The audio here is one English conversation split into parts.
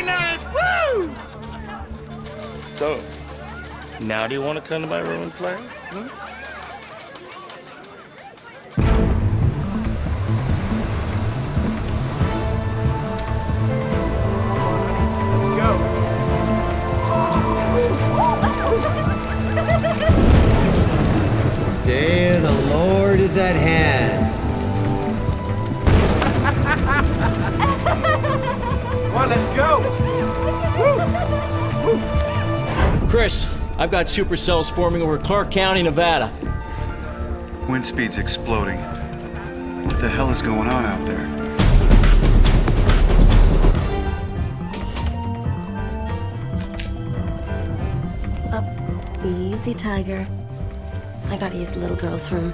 party night! Woo! So, now do you want to come to my room and play? Day of the Lord is at hand. Come on, let's go! Chris, I've got supercells forming over Clark County, Nevada. Wind speed's exploding. What the hell is going on out there? Easy, Tiger. I gotta use the little girl's room.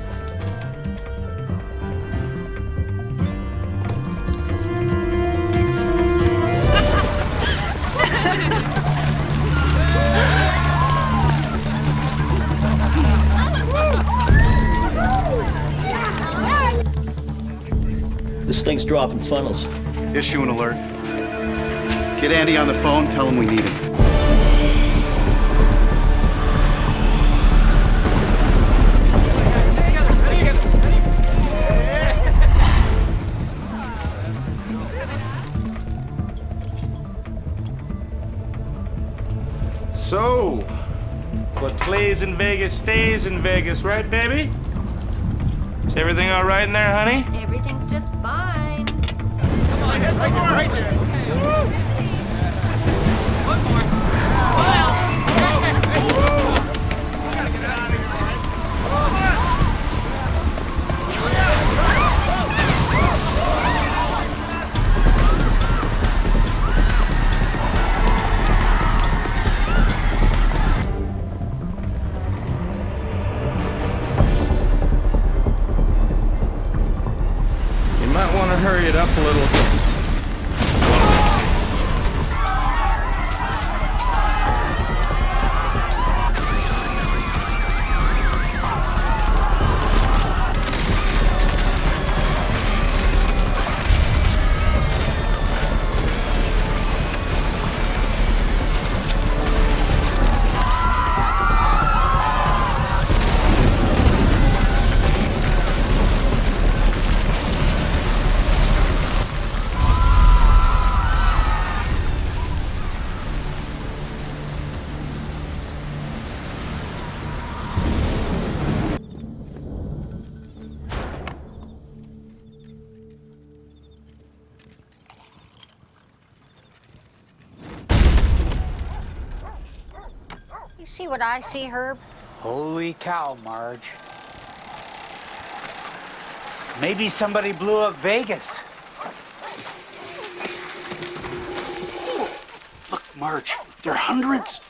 This thing's dropping funnels. Issue an alert. Get Andy on the phone, tell him we need him. So, what plays in Vegas stays in Vegas, right, baby? Is everything all right in there, honey? Everything's just fine. Come on, right there. One more. Gotta get out of here, man. You might want to hurry it up a little. You see what I see, Herb? Holy cow, Marge. Maybe somebody blew up Vegas. Look, Marge, there are hundreds.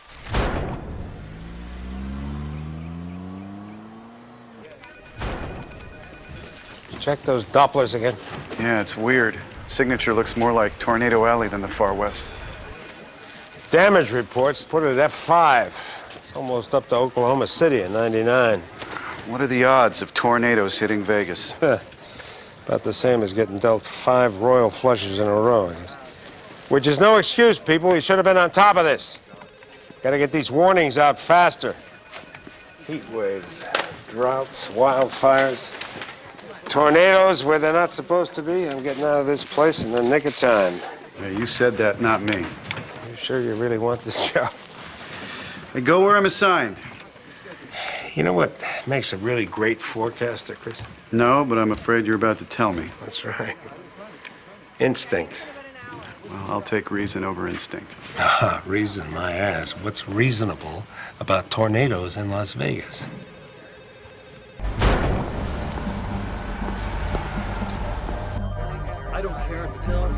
Check those Dopplers again. Yeah, it's weird. Signature looks more like Tornado Alley than the Far West. Damage reports put it at F5. It's almost up to Oklahoma City in '99. What are the odds of tornadoes hitting Vegas? About the same as getting dealt 5 royal flushes in a row. Which is no excuse, people. We should have been on top of this. Gotta get these warnings out faster. Heat waves, droughts, wildfires, tornadoes where they're not supposed to be. I'm getting out of this place in the nick of time. Yeah, you said that, not me. You sure you really want this job? I go where I'm assigned. You know what makes a really great forecaster, Chris? No, but I'm afraid you're about to tell me. That's right. Instinct. Well, I'll take reason over instinct. Ah, reason, my ass. What's reasonable about tornadoes in Las Vegas? I don't care if it's us.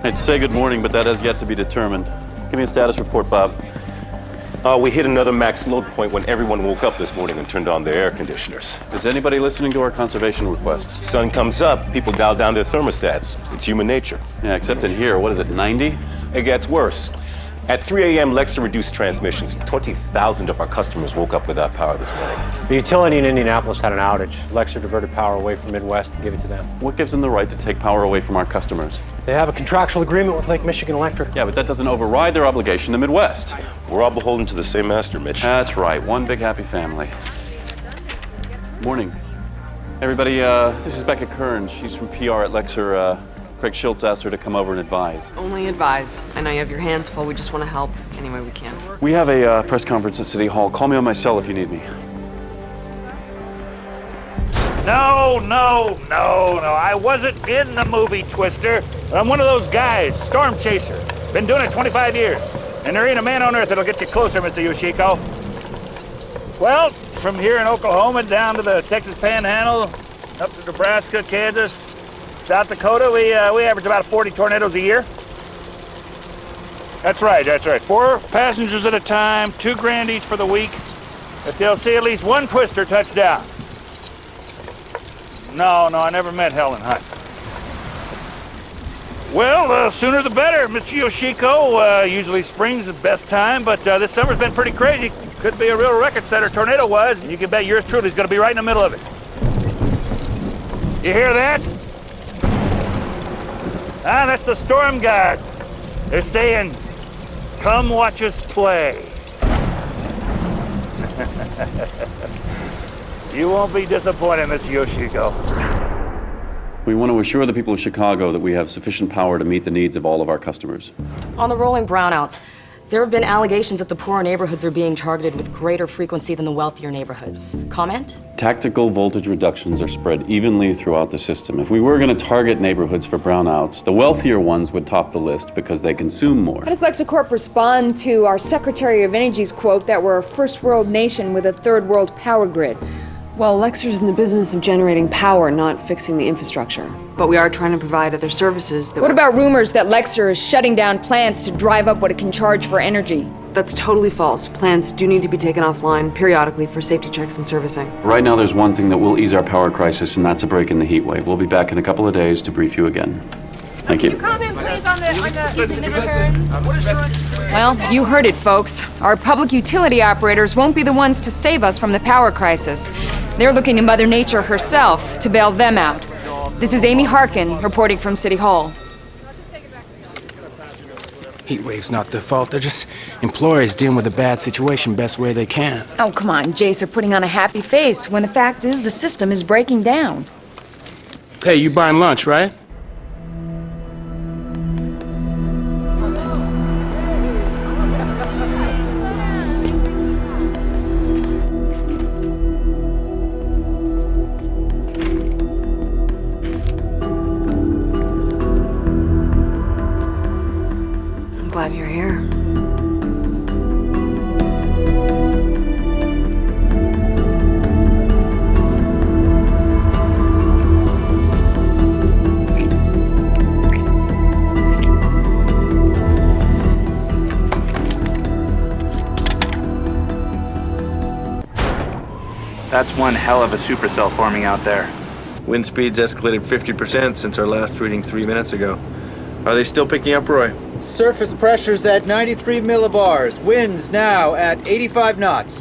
I'd say good morning, but that has yet to be determined. Give me a status report, Bob. We hit another max load point when everyone woke up this morning and turned on their air conditioners. Is anybody listening to our conservation requests? Sun comes up, people dial down their thermostats. It's human nature. Yeah, except in here, what is it, 90? It gets worse. At 3 a.m., Lexer reduced transmissions. 20,000 of our customers woke up without power this morning. The utility in Indianapolis had an outage. Lexer diverted power away from Midwest and gave it to them. What gives them the right to take power away from our customers? They have a contractual agreement with Lake Michigan Electric. Yeah, but that doesn't override their obligation to Midwest. We're all beholden to the same master, Mitch. That's right, one big happy family. Morning. Everybody, this is Becca Kearns. She's from PR at Lexer. Craig Schultz asked her to come over and advise. Only advise. I know you have your hands full. We just want to help any way we can. We have a press conference at City Hall. Call me on my cell if you need me. No. I wasn't in the movie, Twister. I'm one of those guys, storm chaser. Been doing it 25 years. And there ain't a man on earth that'll get you closer, Mr. Yoshiko. Well, from here in Oklahoma down to the Texas Panhandle, up to Nebraska, Kansas, South Dakota, we average about 40 tornadoes a year. That's right. 4 passengers at a time, $2,000 each for the week. But they'll see at least one Twister touch down. No, I never met Helen Hunt. Well, sooner the better, Mr. Yoshiko. Usually spring's the best time, but this summer's been pretty crazy. Could be a real record setter tornado-wise, and you can bet yours truly's gonna be right in the middle of it. You hear that? That's the storm gods. They're saying, come watch us play. You won't be disappointed, Mr. Yoshiko. We want to assure the people of Chicago that we have sufficient power to meet the needs of all of our customers. On the rolling brownouts, there have been allegations that the poorer neighborhoods are being targeted with greater frequency than the wealthier neighborhoods. Comment? Tactical voltage reductions are spread evenly throughout the system. If we were going to target neighborhoods for brownouts, the wealthier ones would top the list because they consume more. How does LexaCorp respond to our Secretary of Energy's quote that we're a first world nation with a third world power grid? Well, Lexer's in the business of generating power, not fixing the infrastructure. But we are trying to provide other services that... What about rumors that Lexer is shutting down plants to drive up what it can charge for energy? That's totally false. Plants do need to be taken offline periodically for safety checks and servicing. Right now, there's one thing that will ease our power crisis, and that's a break in the heat wave. We'll be back in a couple of days to brief you again. Thank you. Could you comment, please, on the Well, you heard it, folks. Our public utility operators won't be the ones to save us from the power crisis. They're looking to Mother Nature herself to bail them out. This is Amy Harkin reporting from City Hall. Heat wave's not their fault. They're just employees dealing with a bad situation best way they can. Oh, come on, Jace, they're putting on a happy face when the fact is the system is breaking down. Hey, you buying lunch, right? Glad you're here. That's one hell of a supercell forming out there. Wind speeds escalated 50% since our last reading 3 minutes ago. Are they still picking up, Roy? Surface pressure's at 93 millibars. Winds now at 85 knots.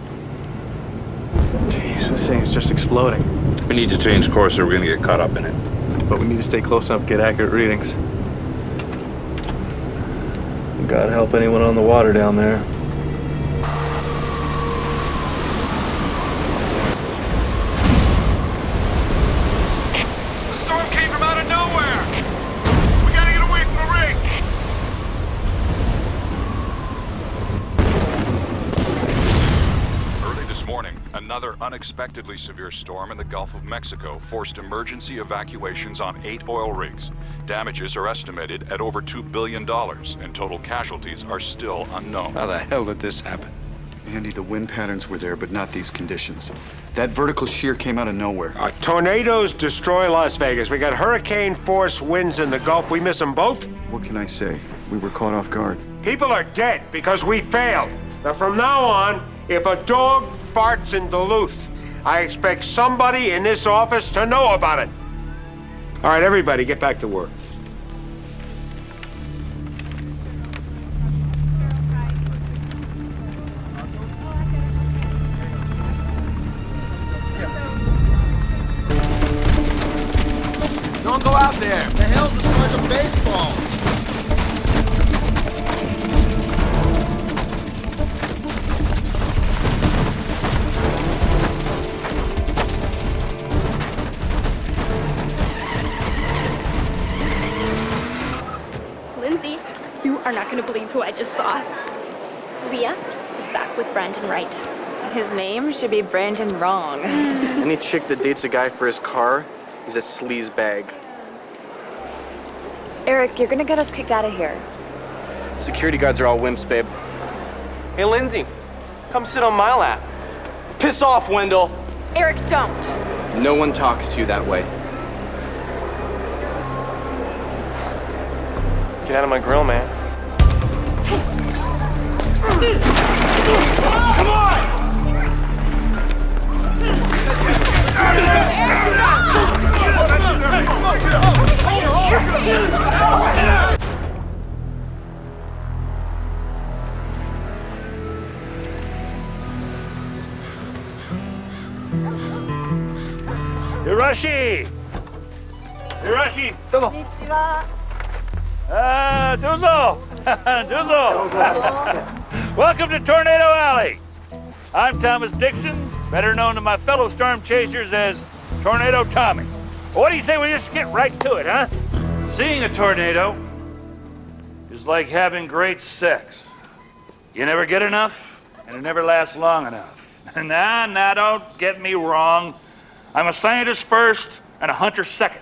Jeez, this thing's just exploding. We need to change course or we're gonna get caught up in it. But we need to stay close enough to get accurate readings. God help anyone on the water down there. The storm came from out of nowhere! We gotta get away from the rig! Early this morning, another unexpectedly severe storm in the Gulf of Mexico forced emergency evacuations on 8 oil rigs. Damages are estimated at over $2 billion, and total casualties are still unknown. How the hell did this happen? Andy, the wind patterns were there, but not these conditions. That vertical shear came out of nowhere. Tornadoes destroy Las Vegas. We got hurricane force winds in the Gulf. We miss them both. What can I say? We were caught off guard. People are dead because we failed. Now, from now on, if a dog farts in Duluth, I expect somebody in this office to know about it. All right, everybody, get back to work. Don't go out there. The hell's the size of baseball? Lindsay, you are not going to believe who I just saw. Leah is back with Brandon Wright. His name should be Brandon Wrong. Any chick that dates a guy for his car is a sleaze bag. Eric, you're gonna get us kicked out of here. Security guards are all wimps, babe. Hey, Lindsay, come sit on my lap. Piss off, Wendell. Eric, don't. No one talks to you that way. Get out of my grill, man. Come on! Hiroshi! Hiroshi! Konnichiwa. Duzo! Duzo! Welcome to Tornado Alley. I'm Thomas Dixon, better known to my fellow storm chasers as Tornado Tommy. What do you say we just get right to it, huh? Seeing a tornado is like having great sex. You never get enough, and it never lasts long enough. Nah, don't get me wrong. I'm a scientist first and a hunter second.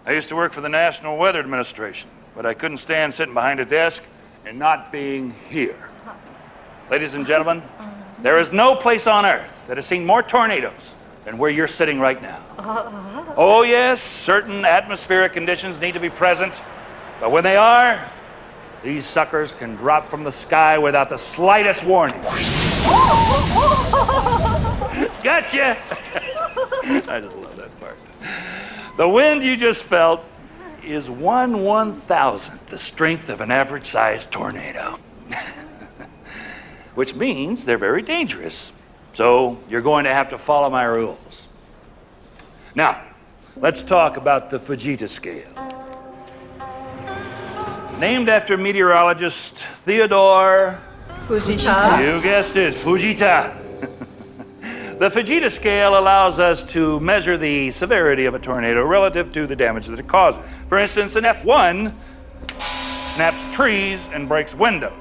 I used to work for the National Weather Administration, but I couldn't stand sitting behind a desk and not being here. Ladies and gentlemen, there is no place on Earth that has seen more tornadoes than where you're sitting right now. Oh yes, certain atmospheric conditions need to be present, but when they are, these suckers can drop from the sky without the slightest warning. Gotcha! I just love that part. The wind you just felt is 1/1000th the strength of an average-sized tornado. Which means they're very dangerous. So you're going to have to follow my rules. Now, let's talk about the Fujita scale. Named after meteorologist Theodore Fujita. You guessed it, Fujita. The Fujita scale allows us to measure the severity of a tornado relative to the damage that it causes. For instance, an F1 snaps trees and breaks windows.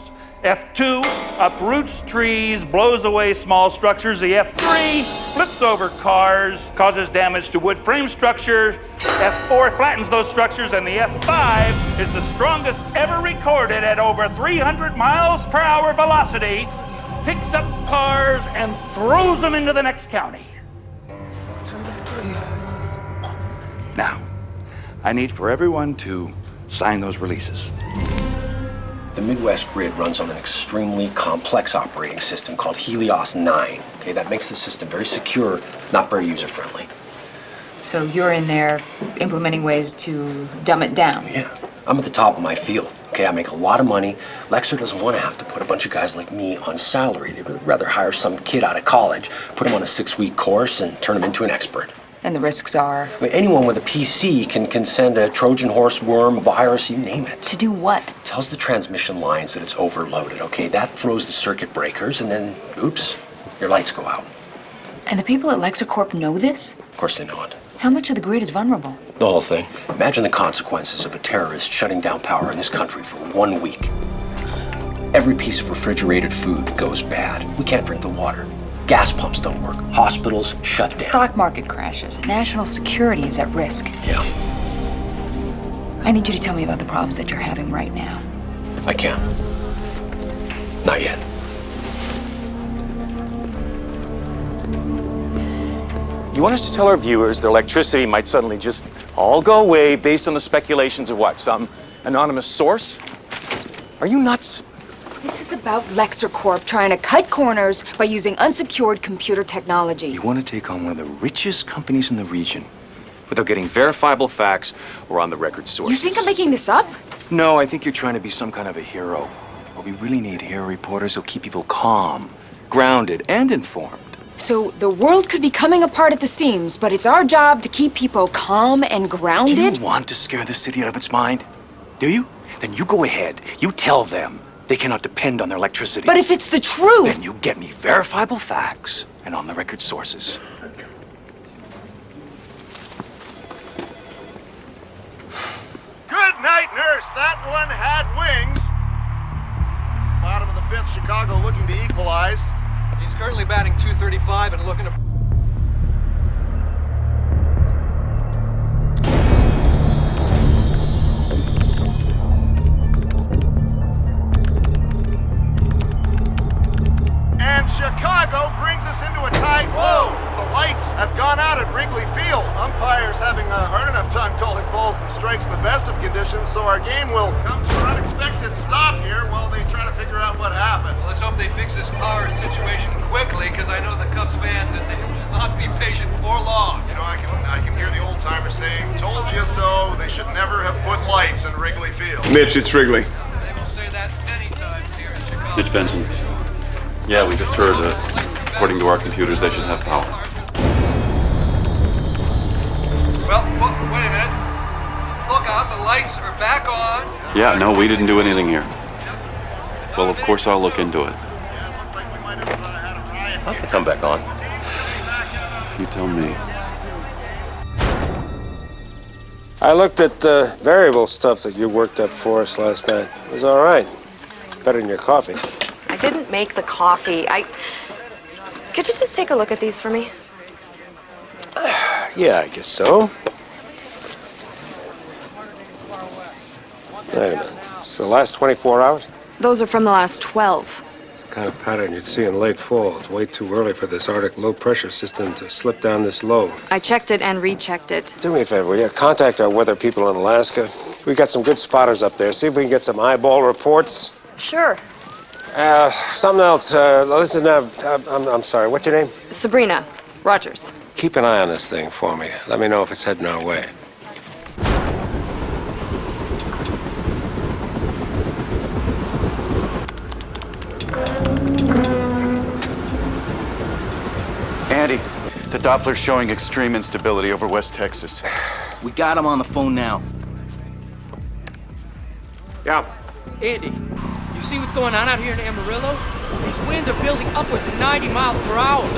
F2 uproots trees, blows away small structures. The F3 flips over cars, causes damage to wood frame structures. F4 flattens those structures, and the F5 is the strongest ever recorded at over 300 miles per hour velocity, picks up cars and throws them into the next county. Now, I need for everyone to sign those releases. The Midwest grid runs on an extremely complex operating system called Helios 9. Okay, that makes the system very secure, not very user-friendly. So you're in there implementing ways to dumb it down. Yeah, I'm at the top of my field. Okay, I make a lot of money. Lexer doesn't want to have to put a bunch of guys like me on salary. They would rather hire some kid out of college, put him on a 6-week course, and turn him into an expert. And the risks are? I mean, anyone with a PC can send a Trojan horse, worm, virus, you name it. To do what? Tells the transmission lines that it's overloaded, okay? That throws the circuit breakers, and then, oops, your lights go out. And the people at LexerCorp know this? Of course they know it. How much of the grid is vulnerable? The whole thing. Imagine the consequences of a terrorist shutting down power in this country for 1 week. Every piece of refrigerated food goes bad. We can't drink the water. Gas pumps don't work. Hospitals shut down. Stock market crashes. National security is at risk. Yeah. I need you to tell me about the problems that you're having right now. I can't. Not yet. You want us to tell our viewers their electricity might suddenly just all go away based on the speculations of what? Some anonymous source? Are you nuts? This is about LexerCorp trying to cut corners by using unsecured computer technology. You want to take on one of the richest companies in the region without getting verifiable facts or on-the-record sources. You think I'm making this up? No, I think you're trying to be some kind of a hero. What we really need here are reporters who'll keep people calm, grounded, and informed. So the world could be coming apart at the seams, but it's our job to keep people calm and grounded. Do you want to scare the city out of its mind? Do you? Then you go ahead. You tell them they cannot depend on their electricity. But if it's the truth... Then you get me verifiable facts and on-the-record sources. Good night, nurse. That one had wings. Bottom of the fifth, Chicago looking to equalize. He's currently batting .235 and looking to... And Chicago brings us into a tie. Whoa! The lights have gone out at Wrigley Field. Umpires having a hard enough time calling balls and strikes in the best of conditions, so our game will come to an unexpected stop here while they try to figure out what happened. Well, let's hope they fix this power situation quickly, because I know the Cubs fans and they will not be patient for long. You know, I can hear the old timer saying, "Told you so." They should never have put lights in Wrigley Field. Mitch, it's Wrigley. They will say that many times here in Chicago. Mitch Benson. Yeah, we just heard that, according to our computers, they should have power. Well, wait a minute. Look out, the lights are back on. Yeah, no, we didn't do anything here. Well, of course I'll look into it. How'd they come back on? You tell me. I looked at the variable stuff that you worked up for us last night. It was all right. Better than your coffee. I didn't make the coffee. Could you just take a look at these for me? Yeah, I guess so. Wait a minute. So the last 24 hours? Those are from the last 12. It's the kind of pattern you'd see in late fall. It's way too early for this Arctic low-pressure system to slip down this low. I checked it and rechecked it. Do me a favor, will you? Contact our weather people in Alaska. We got some good spotters up there. See if we can get some eyeball reports. Sure. Something else. Listen, I'm sorry. What's your name? Sabrina Rogers. Keep an eye on this thing for me. Let me know if it's heading our way. Andy, the Doppler's showing extreme instability over West Texas. We got him on the phone now. Yeah. Andy, you see what's going on out here in Amarillo? These winds are building upwards of 90 miles per hour.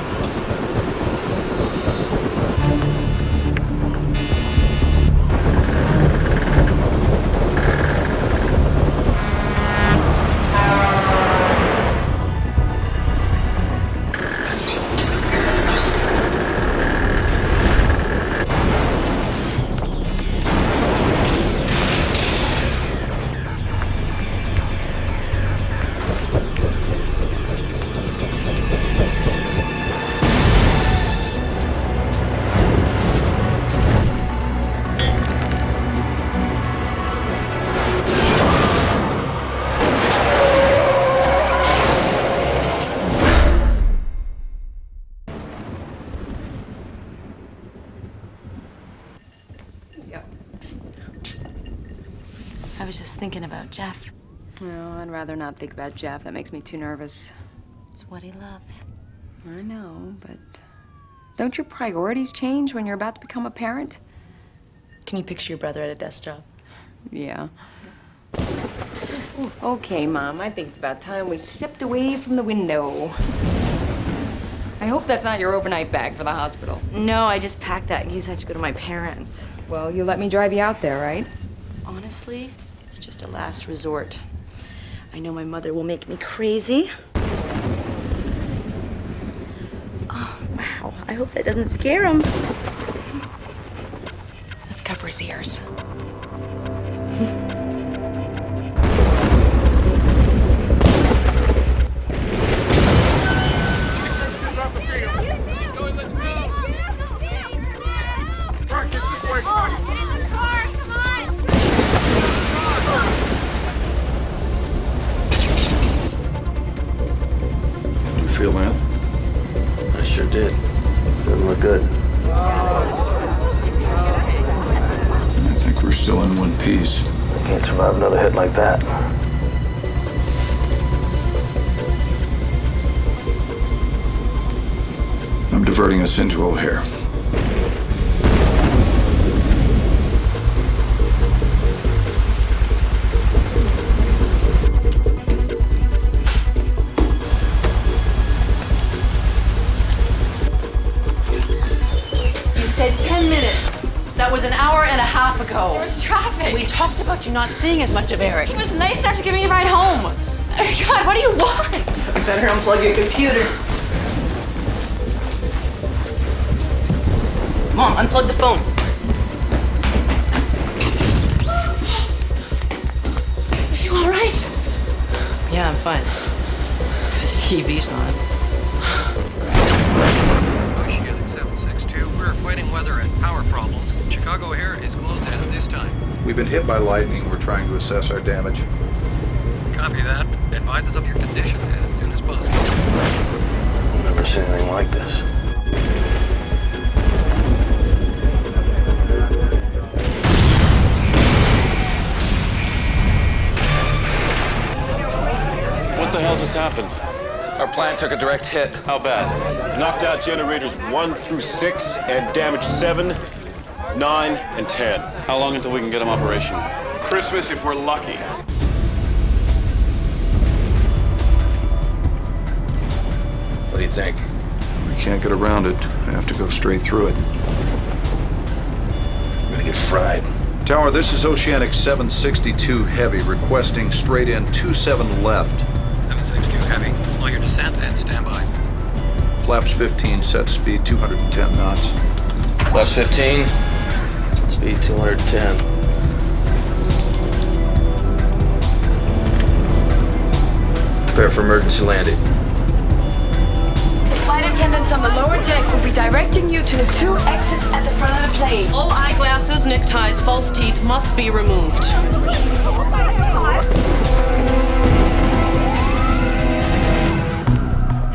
I was just thinking about Jeff. No, I'd rather not think about Jeff. That makes me too nervous. It's what he loves. I know, but don't your priorities change when you're about to become a parent? Can you picture your brother at a desk job? Yeah. Okay, Mom, I think it's about time we stepped away from the window. I hope that's not your overnight bag for the hospital. No, I just packed that in case I have to go to my parents. Well, you let me drive you out there, right? Honestly, it's just a last resort. I know my mother will make me crazy. Oh, wow. I hope that doesn't scare him. Let's cover his ears. Feel that? I sure did. Doesn't look good. I think we're still in one piece. Can't survive another hit like that. diverting us into O'Hare. You said 10 minutes. That was an hour and a half ago. There was traffic. We talked about you not seeing as much of Eric. He was nice enough to give me a ride home. God, what do you want? You better unplug your computer. Mom, unplug the phone. Are you all right? Yeah, I'm fine. This TV's on. Oceanic 762, we're fighting weather and power problems. Chicago O'Hare is closed at this time. We've been hit by lightning. We're trying to assess our damage. Copy that. Advise us of your condition as soon as possible. I've never seen anything like this. What the hell just happened? Our plant took a direct hit. How bad? Knocked out generators 1 through 6 and damaged 7, 9, and 10. How long until we can get them operational? Christmas if we're lucky. What do you think? We can't get around it. I have to go straight through it. We're gonna get fried. Tower, this is Oceanic 762 Heavy, requesting straight in 27 left. 762 Heavy, slow your descent and stand by. Flaps 15, set speed 210 knots. Flaps 15, speed 210. Prepare for emergency landing. Flight attendants on the lower deck will be directing you to the 2 exits at the front of the plane. All eyeglasses, neckties, false teeth must be removed.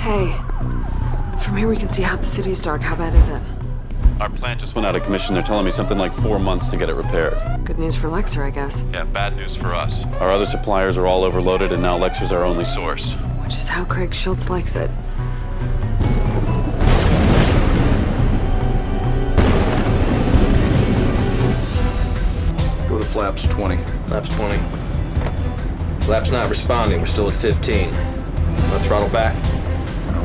Hey, from here we can see half the city's dark. How bad is it? Our plant just went out of commission. They're telling me something like 4 months to get it repaired. Good news for Lexer, I guess. Yeah, bad news for us. Our other suppliers are all overloaded, and now Lexer's our only source. Which is how Craig Schultz likes it. Go to flaps 20. Flaps 20. Flaps not responding. We're still at 15. Let's throttle back.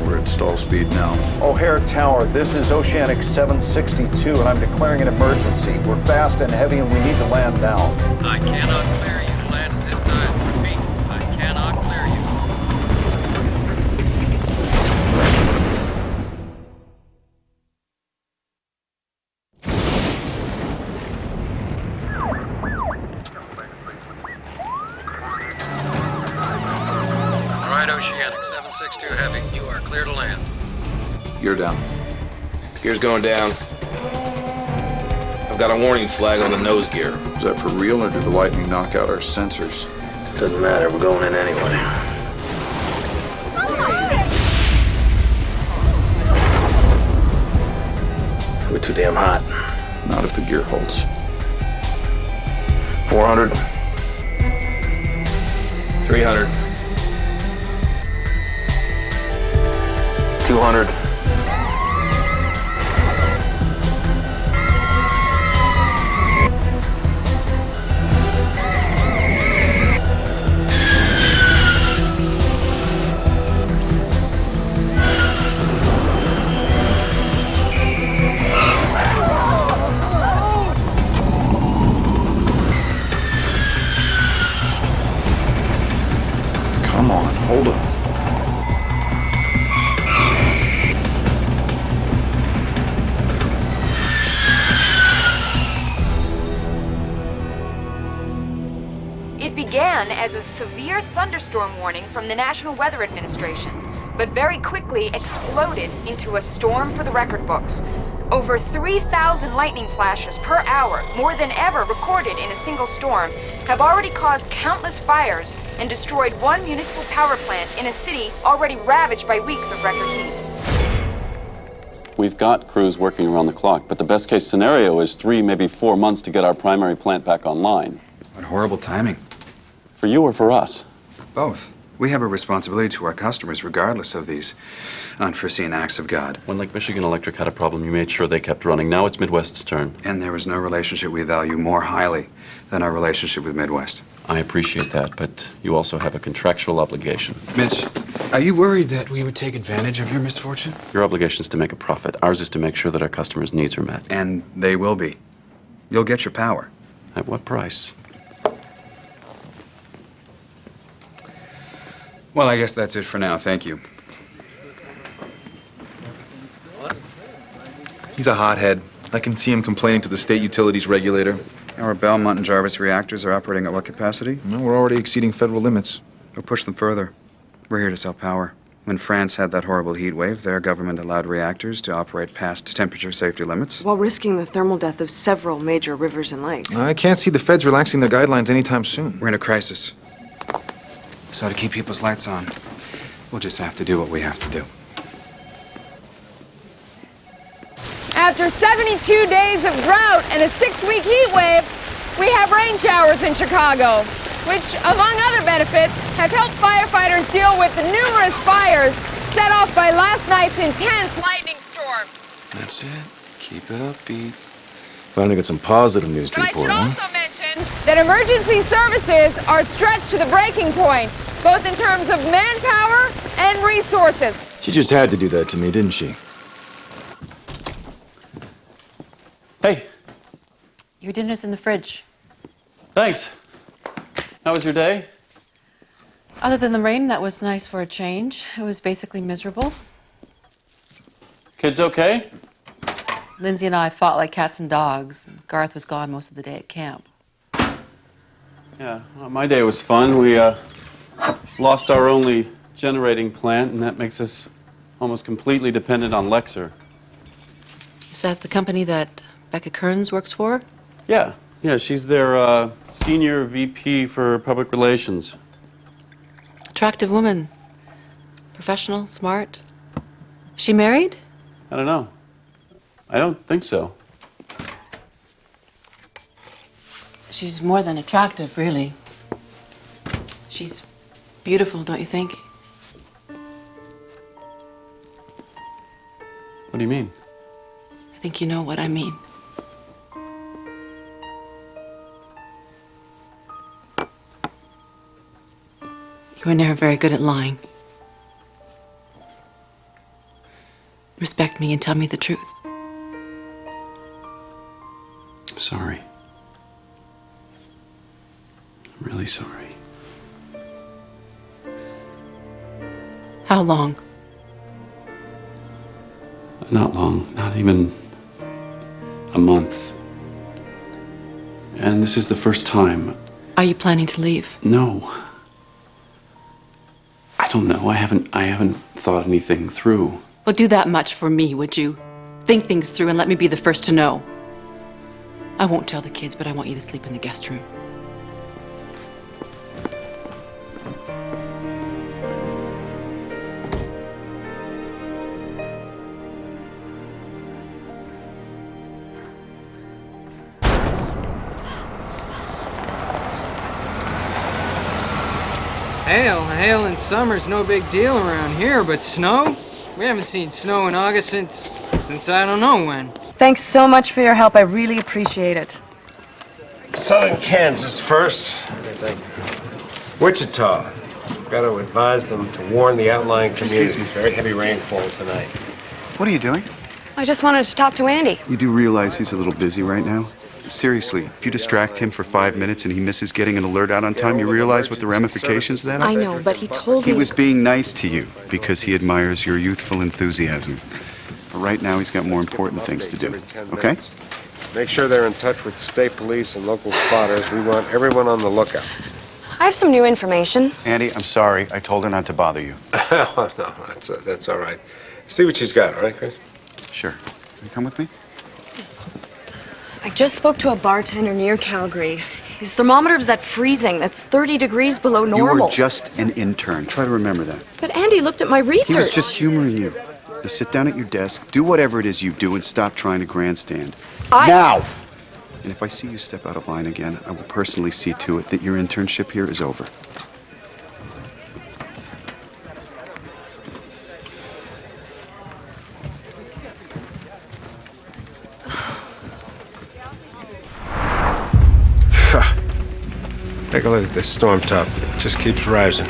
We're at stall speed now. O'Hare Tower, this is Oceanic 762, and I'm declaring an emergency. We're fast and heavy, and we need to land now. I cannot clear you to land at this time. Repeat, I cannot clear you. All right, Oceanic 762 Heavy, you are clear to land. Gear down. Gear's going down. I've got a warning flag on the nose gear. Is that for real, or did the lightning knock out our sensors? Doesn't matter, we're going in anyway. We're too damn hot. Not if the gear holds. 400. 300. 200. Come on, hold on. It began as a severe thunderstorm warning from the National Weather Administration, but very quickly exploded into a storm for the record books. Over 3,000 lightning flashes per hour, more than ever recorded in a single storm, have already caused countless fires and destroyed one municipal power plant in a city already ravaged by weeks of record heat. We've got crews working around the clock, but the best case scenario is 3, maybe 4 months to get our primary plant back online. What horrible timing. For you or for us? Both. We have a responsibility to our customers regardless of these unforeseen acts of God. When Lake Michigan Electric had a problem, you made sure they kept running. Now it's Midwest's turn. And there is no relationship we value more highly than our relationship with Midwest. I appreciate that, but you also have a contractual obligation. Mitch, are you worried that we would take advantage of your misfortune? Your obligation is to make a profit. Ours is to make sure that our customers' needs are met. And they will be. You'll get your power. At what price? Well, I guess that's it for now. Thank you. He's a hothead. I can see him complaining to the state utilities regulator. Our Belmont and Jarvis reactors are operating at what capacity? No, we're already exceeding federal limits. We'll push them further. We're here to sell power. When France had that horrible heat wave, their government allowed reactors to operate past temperature safety limits. While risking the thermal death of several major rivers and lakes. I can't see the feds relaxing their guidelines anytime soon. We're in a crisis. So to keep people's lights on, we'll just have to do what we have to do. After 72 days of drought and a 6-week heat wave, we have rain showers in Chicago, which, among other benefits, have helped firefighters deal with the numerous fires set off by last night's intense lightning storm. That's it. Keep it upbeat. Finally got some positive news to But I report, should also mention that emergency services are stretched to the breaking point, both in terms of manpower and resources. She just had to do that to me, didn't she? Hey. Your dinner's in the fridge. Thanks. How was your day? Other than the rain, that was nice for a change. It was basically miserable. Kids okay? Lindsay and I fought like cats and dogs. Garth was gone most of the day at camp. Yeah, well, my day was fun. We lost our only generating plant, and that makes us almost completely dependent on Lexer. Is that the company that Becca Kearns works for? Yeah, she's their senior VP for public relations. Attractive woman. Professional, smart. Is she married? I don't know. I don't think so. She's more than attractive, really. She's beautiful, don't you think? What do you mean? I think you know what I mean. You were never very good at lying. Respect me and tell me the truth. I'm sorry. I'm really sorry. How long? Not long, not even a month. And this is the first time. Are you planning to leave? No. I don't know. I haven't thought anything through. Well, do that much for me, would you? Think things through and let me be the first to know. I won't tell the kids, but I want you to sleep in the guest room. Hail in summer's no big deal around here, but snow? We haven't seen snow in August since I don't know when. Thanks so much for your help. I really appreciate it. Southern Kansas first. Thank you. Wichita. Got to advise them to warn the outlying communities. Very heavy rainfall tonight. What are you doing? I just wanted to talk to Andy. You do realize he's a little busy right now? Seriously, if you distract him for 5 minutes and he misses getting an alert out on time, you realize what the ramifications of that are? I know, but he told me... He was being nice to you because he admires your youthful enthusiasm. But right now, he's got more important things to do, okay? Make sure they're in touch with state police and local spotters. We want everyone on the lookout. I have some new information. Andy, I'm sorry. I told her not to bother you. No, that's all right. See what she's got, all right, Chris? Sure. Can you come with me? I just spoke to a bartender near Calgary. His thermometer is at freezing. That's 30 degrees below normal. You are just an intern. Try to remember that. But Andy looked at my research. He was just humoring you. Now sit down at your desk, do whatever it is you do, and stop trying to grandstand. Now! And if I see you step out of line again, I will personally see to it that your internship here is over. Take a look at this storm top. It just keeps rising.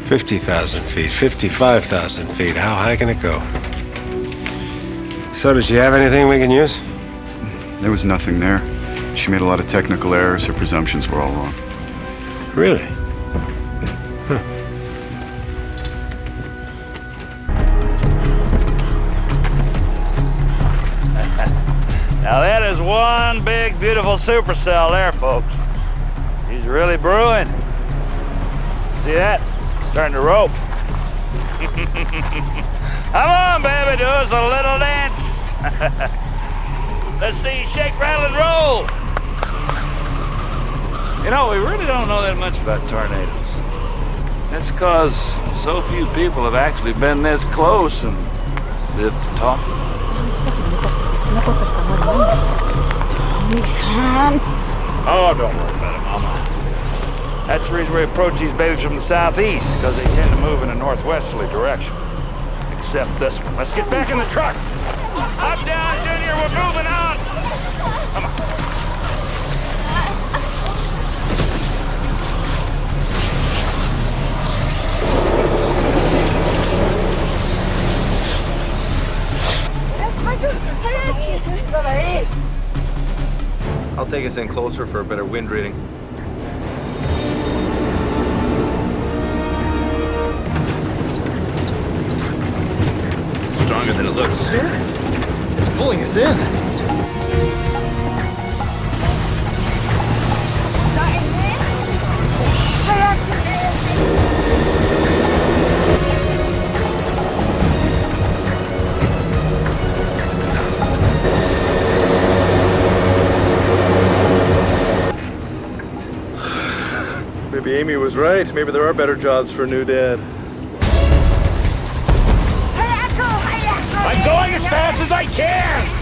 50,000 feet, 55,000 feet. How high can it go? So, does she have anything we can use? There was nothing there. She made a lot of technical errors. Her presumptions were all wrong. Really? Huh. Now that is one big, beautiful supercell there, folks. He's really brewing. See that? Starting to rope. Come on, baby, do us a little dance. Let's see, shake, rattle, and roll. You know, we really don't know that much about tornadoes. That's because so few people have actually been this close and lived to talk. Oh, don't worry about it, Mama. That's the reason we approach these babies from the southeast, because they tend to move in a northwesterly direction. Except this one. Let's get back in the truck. Up, down, Junior, we're moving on. Come on. I'll take us in closer for a better wind reading. Stronger than it looks. It's pulling us in. Maybe Amy was right. Maybe there are better jobs for a new dad. I'm going as fast as I can!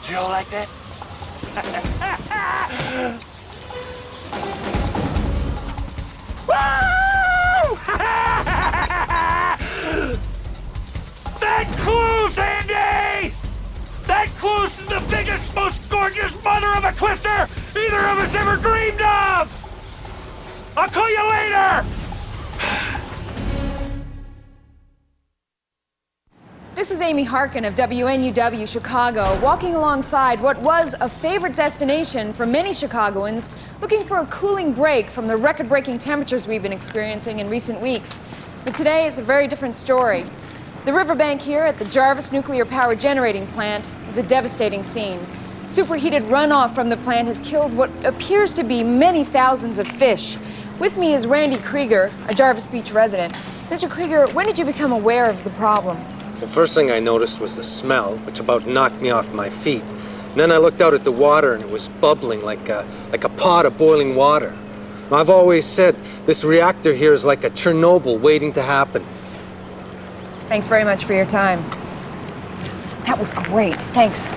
Joe like that? That clues, Andy! That clues is the biggest, most gorgeous mother of a twister either of us ever dreamed of! I'll call you later! This is Amy Harkin of WNUW Chicago, walking alongside what was a favorite destination for many Chicagoans looking for a cooling break from the record-breaking temperatures we've been experiencing in recent weeks. But today is a very different story. The riverbank here at the Jarvis Nuclear Power Generating Plant is a devastating scene. Superheated runoff from the plant has killed what appears to be many thousands of fish. With me is Randy Krieger, a Jarvis Beach resident. Mr. Krieger, when did you become aware of the problem? The first thing I noticed was the smell, which about knocked me off my feet. And then I looked out at the water, and it was bubbling like a pot of boiling water. I've always said this reactor here is like a Chernobyl waiting to happen. Thanks very much for your time. That was great. Thanks.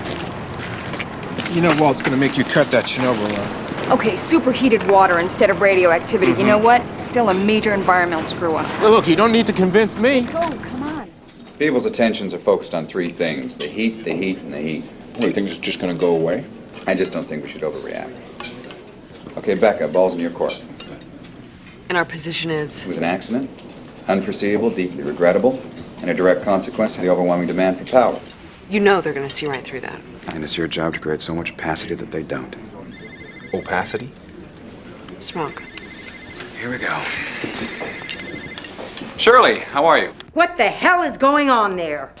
You know Walt's gonna make you cut that Chernobyl line. Okay, superheated water instead of radioactivity. You know what? Still a major environmental screw-up. Well, look, you don't need to convince me. Let's go. Come on. People's attentions are focused on three things: the heat, the heat, and the heat. What, do you think it's just going to go away? I just don't think we should overreact. Okay, Becca, ball's in your court. And our position is? It was an accident, unforeseeable, deeply regrettable, and a direct consequence of the overwhelming demand for power. You know they're going to see right through that. And it's your job to create so much opacity that they don't. Opacity? Smoke. Here we go. Shirley, how are you? What the hell is going on there?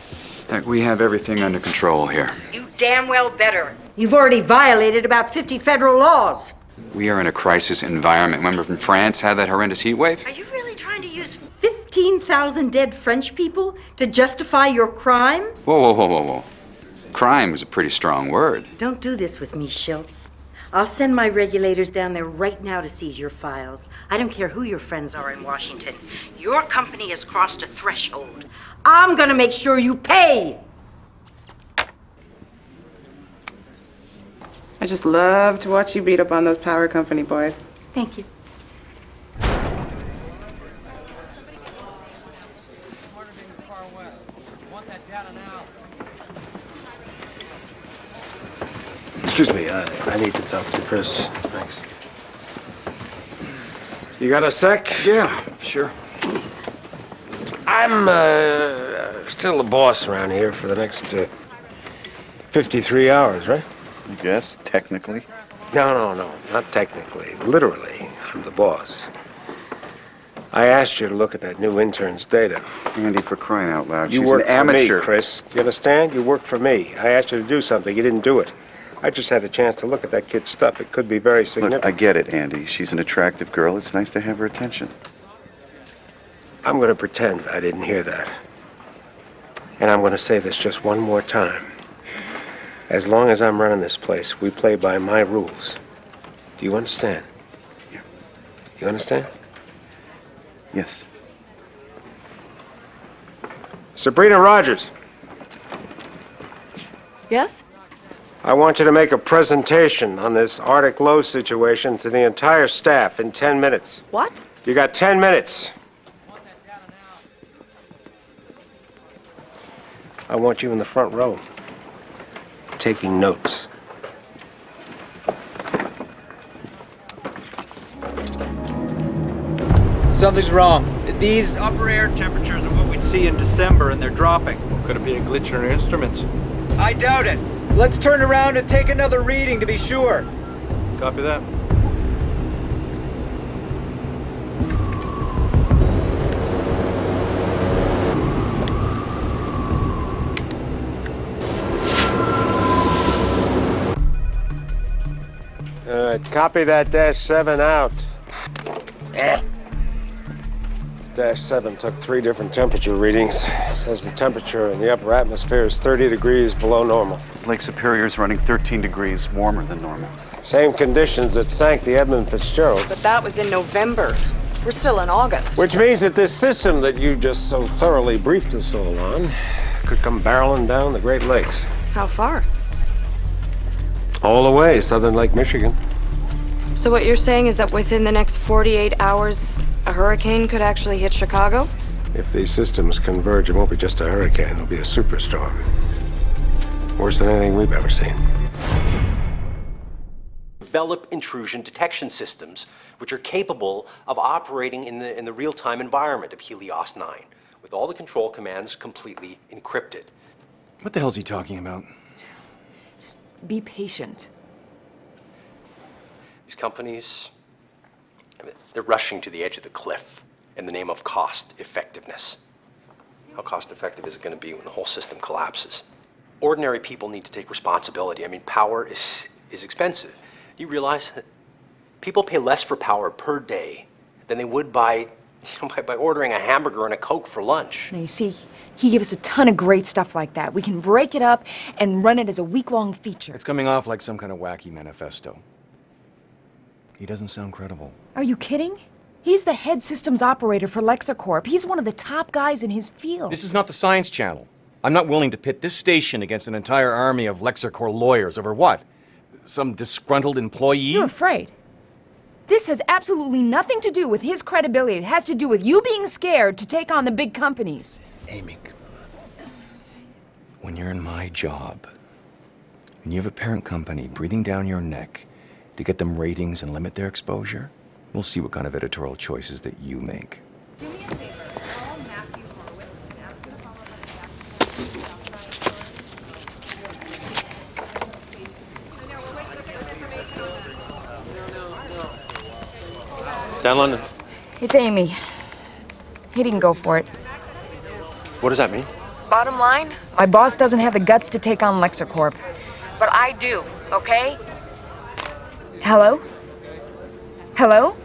Heck, we have everything under control here. You damn well better. You've already violated about 50 federal laws. We are in a crisis environment. Remember when France had that horrendous heat wave? Are you really trying to use 15,000 dead French people to justify your crime? Whoa, whoa, whoa, whoa, whoa. Crime is a pretty strong word. Don't do this with me, Schultz. I'll send my regulators down there right now to seize your files. I don't care who your friends are in Washington. Your company has crossed a threshold. I'm gonna make sure you pay! I just love to watch you beat up on those power company boys. Thank you. Excuse me, I need to talk to Chris. Thanks. You got a sec? Yeah, sure. I'm still the boss around here for the next 53 hours, right? I guess, technically. No, not technically. Literally, I'm the boss. I asked you to look at that new intern's data. Andy, for crying out loud, You she's work an amateur. for me, Chris. You understand? You work for me. I asked you to do something. You didn't do it. I just had a chance to look at that kid's stuff. It could be very significant. Look, I get it, Andy. She's an attractive girl. It's nice to have her attention. I'm going to pretend I didn't hear that. And I'm going to say this just one more time. As long as I'm running this place, we play by my rules. Do you understand? Yeah. You understand? Yes. Sabrina Rogers, Yes? I want you to make a presentation on this Arctic Low situation to the entire staff in 10 minutes. What? You got 10 minutes. I want you in the front row, taking notes. Something's wrong. These upper air temperatures are what we'd see in December, and they're dropping. Could it be a glitch in our instruments? I doubt it. Let's turn around and take another reading to be sure. Copy that. Copy that -7 out. -7 took 3 different temperature readings. Says the temperature in the upper atmosphere is 30 degrees below normal. Lake Superior's running 13 degrees warmer than normal. Same conditions that sank the Edmund Fitzgerald. But that was in November. We're still in August. Which means that this system that you just so thoroughly briefed us all on could come barreling down the Great Lakes. How far? All the way, southern Lake Michigan. So what you're saying is that within the next 48 hours, a hurricane could actually hit Chicago? If these systems converge, it won't be just a hurricane, it'll be a superstorm. Worse than anything we've ever seen. Develop intrusion detection systems which are capable of operating in the real-time environment of Helios 9, with all the control commands completely encrypted. What the hell's he talking about? Just be patient. These companies, they're rushing to the edge of the cliff in the name of cost effectiveness. How cost effective is it going to be when the whole system collapses? Ordinary people need to take responsibility. I mean, power is expensive. You realize that people pay less for power per day than they would by ordering a hamburger and a Coke for lunch. Now, you see, he gave us a ton of great stuff like that. We can break it up and run it as a week-long feature. It's coming off like some kind of wacky manifesto. He doesn't sound credible. Are you kidding? He's the head systems operator for LexaCorp. He's one of the top guys in his field. This is not the Science Channel. I'm not willing to pit this station against an entire army of LexaCorp lawyers over what? Some disgruntled employee? You're afraid. This has absolutely nothing to do with his credibility. It has to do with you being scared to take on the big companies. Amy, when you're in my job, and you have a parent company breathing down your neck to get them ratings and limit their exposure, we'll see what kind of editorial choices that you make. Down London. It's Amy. He didn't go for it. What does that mean? Bottom line, my boss doesn't have the guts to take on LexaCorp. But I do, okay? Hello? Hello?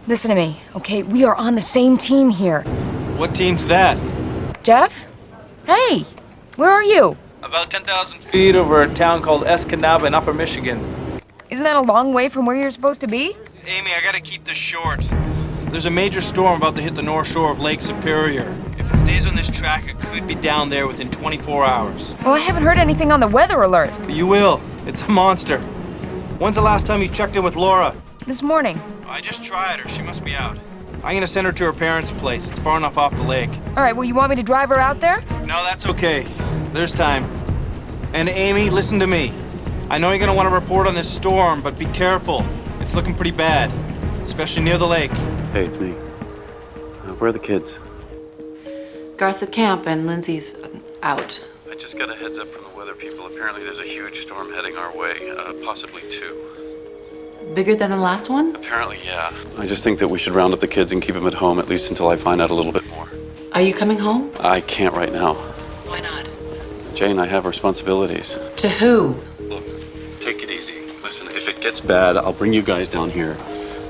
Listen to me, okay? We are on the same team here. What team's that? Jeff? Hey, where are you? About 10,000 feet over a town called Escanaba in Upper Michigan. Isn't that a long way from where you're supposed to be? Amy, I gotta keep this short. There's a major storm about to hit the north shore of Lake Superior. If it stays on this track, it could be down there within 24 hours. Well, I haven't heard anything on the weather alert. You will. It's a monster. When's the last time you checked in with Laura? This morning. I just tried her. She must be out. I'm gonna send her to her parents' place. It's far enough off the lake. All right, well, you want me to drive her out there? No, that's okay. There's time. And Amy, listen to me. I know you're gonna want to report on this storm, but be careful. It's looking pretty bad, especially near the lake. Hey, it's me. Where are the kids? Garth's at camp and Lindsay's out. I just got a heads up from the weather people. Apparently there's a huge storm heading our way, possibly 2. Bigger than the last one? Apparently, yeah. I just think that we should round up the kids and keep them at home, at least until I find out a little bit more. Are you coming home? I can't right now. Why not? Jane, I have responsibilities. To who? Look, take it easy. Listen, if it gets bad, I'll bring you guys down here.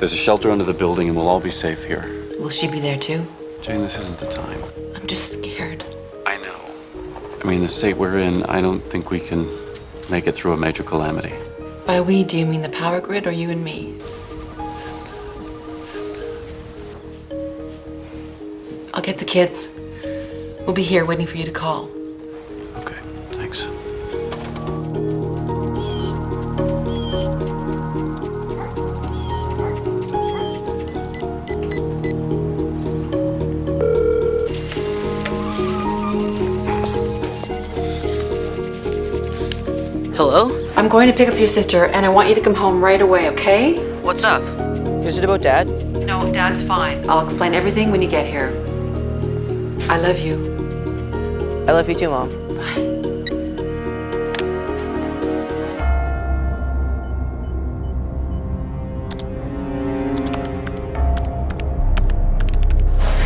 There's a shelter under the building and we'll all be safe here. Will she be there too? Jane, this isn't the time. I'm just scared. I know. I mean, the state we're in, I don't think we can make it through a major calamity. By we, do you mean the power grid or you and me? I'll get the kids. We'll be here waiting for you to call. Okay, thanks. Hello? I'm going to pick up your sister, and I want you to come home right away, okay? What's up? Is it about Dad? No, Dad's fine. I'll explain everything when you get here. I love you. I love you too, Mom.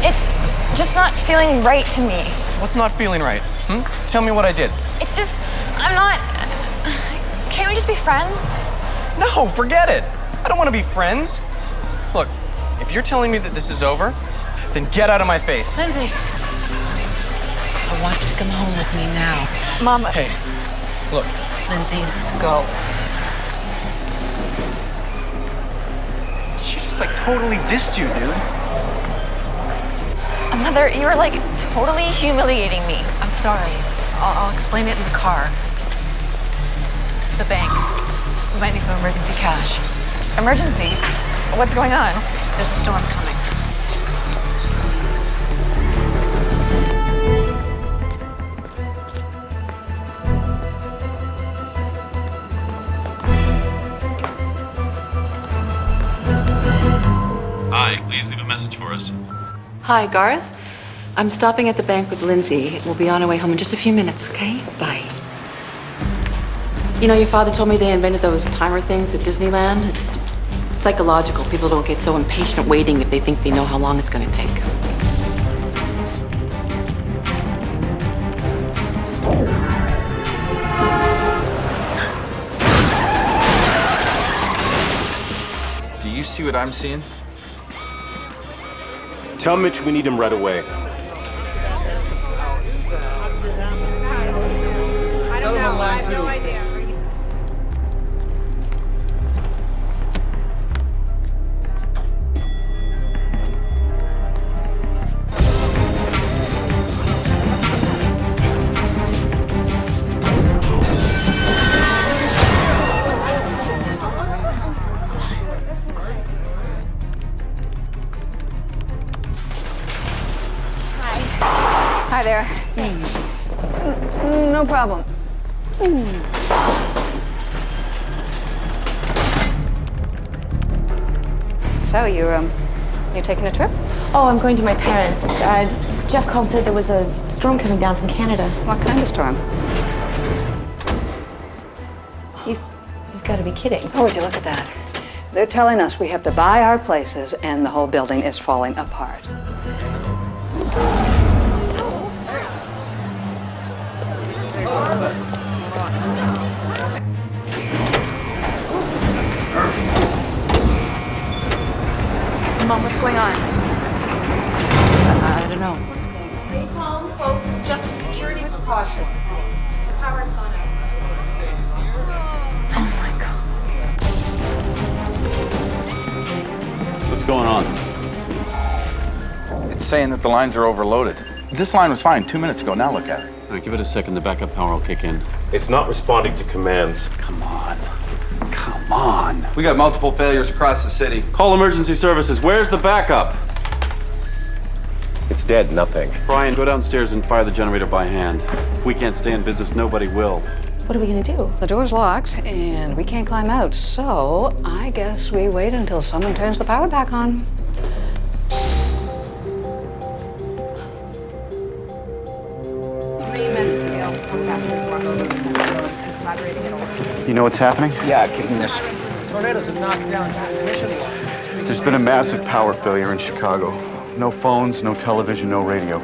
It's just not feeling right to me. What's not feeling right? Tell me what I did. It's just, I'm not... Can't we just be friends? No, forget it. I don't want to be friends. Look, if you're telling me that this is over, then get out of my face. Lindsay, I want you to come home with me now. Mama. Hey, look. Lindsay, let's go. She just like totally dissed you, dude. Mother, you were like totally humiliating me. I'm sorry. I'll explain it in the car. The bank. We might need some emergency cash. Emergency? What's going on? There's a storm coming. Hi, please leave a message for us. Hi, Garth. I'm stopping at the bank with Lindsay. We'll be on our way home in just a few minutes, okay? Bye. You know, your father told me they invented those timer things at Disneyland. It's psychological. People don't get so impatient waiting if they think they know how long it's going to take. Do you see what I'm seeing? Tell Mitch we need him right away. I don't know. I have no idea. Hi there. Thanks. No problem. So you're taking a trip? Oh, I'm going to my parents. Jeff called and said there was a storm coming down from Canada. What kind of storm? You've got to be kidding. Oh, would you look at that? They're telling us we have to buy our places and the whole building is falling apart. Mom, know. Stay calm, folks. Just security precaution. Power's gone out. Oh my God. What's going on? It's saying that the lines are overloaded. This line was fine 2 minutes ago. Now look at it. All right, give it a second. The backup power will kick in. It's not responding to commands. Come on. Come on. We got multiple failures across the city. Call emergency services. Where's the backup? It's dead, nothing. Brian, go downstairs and fire the generator by hand. If we can't stay in business, nobody will. What are we gonna do? The door's locked, and we can't climb out, so I guess we wait until someone turns the power back on. You know what's happening? Yeah, give me this. Tornadoes have knocked down transmission lines. There's been a massive power failure in Chicago. No phones, no television, no radio.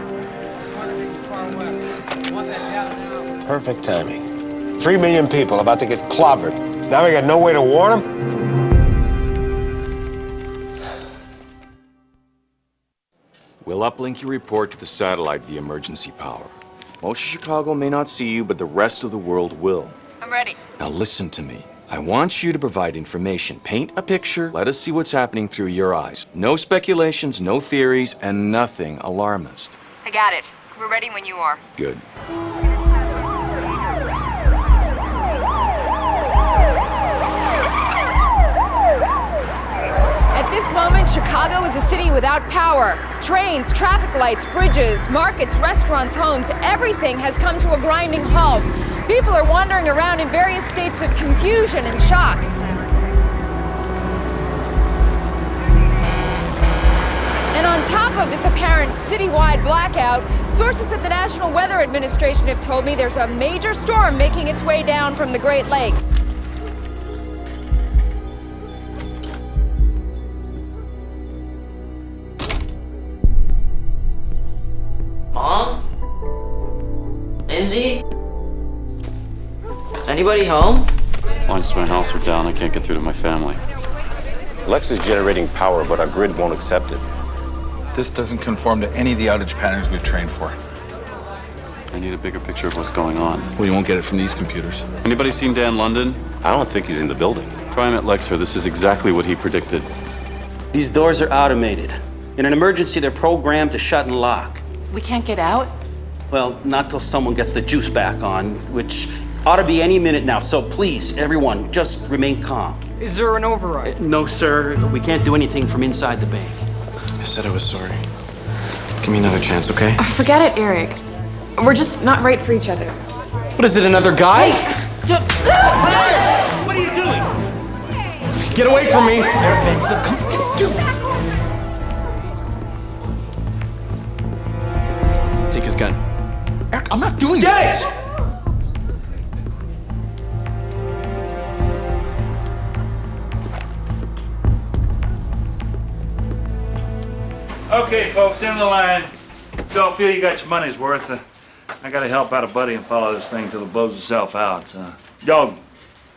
Perfect timing. 3 million people about to get clobbered. Now we got no way to warn them? We'll uplink your report to the satellite via emergency power. Most of Chicago may not see you, but the rest of the world will. I'm ready. Now listen to me. I want you to provide information. Paint a picture. Let us see what's happening through your eyes. No speculations, no theories, and nothing alarmist. I got it. We're ready when you are. Good. At this moment, Chicago is a city without power. Trains, traffic lights, bridges, markets, restaurants, homes, everything has come to a grinding halt. People are wandering around in various states of confusion and shock. And on top of this apparent citywide blackout, sources at the National Weather Administration have told me there's a major storm making its way down from the Great Lakes. Mom? Lindsay? Is anybody home? Lines to my house are down. I can't get through to my family. Lex is generating power, but our grid won't accept it. This doesn't conform to any of the outage patterns we've trained for. I need a bigger picture of what's going on. Well, you won't get it from these computers. Anybody seen Dan London? I don't think he's in the building. Try him at Lexer. This is exactly what he predicted. These doors are automated. In an emergency, they're programmed to shut and lock. We can't get out? Well, not till someone gets the juice back on, which ought to be any minute now. So please, everyone, just remain calm. Is there an override? No, sir. We can't do anything from inside the bank. I said I was sorry. Give me another chance, okay? Forget it, Eric. We're just not right for each other. What is it, another guy? What are you doing? Get away from me! Take his gun. Eric, I'm not doing Get it! Okay, folks, end of the line. Don't feel you got your money's worth. I gotta help out a buddy and follow this thing till it blows itself out. Y'all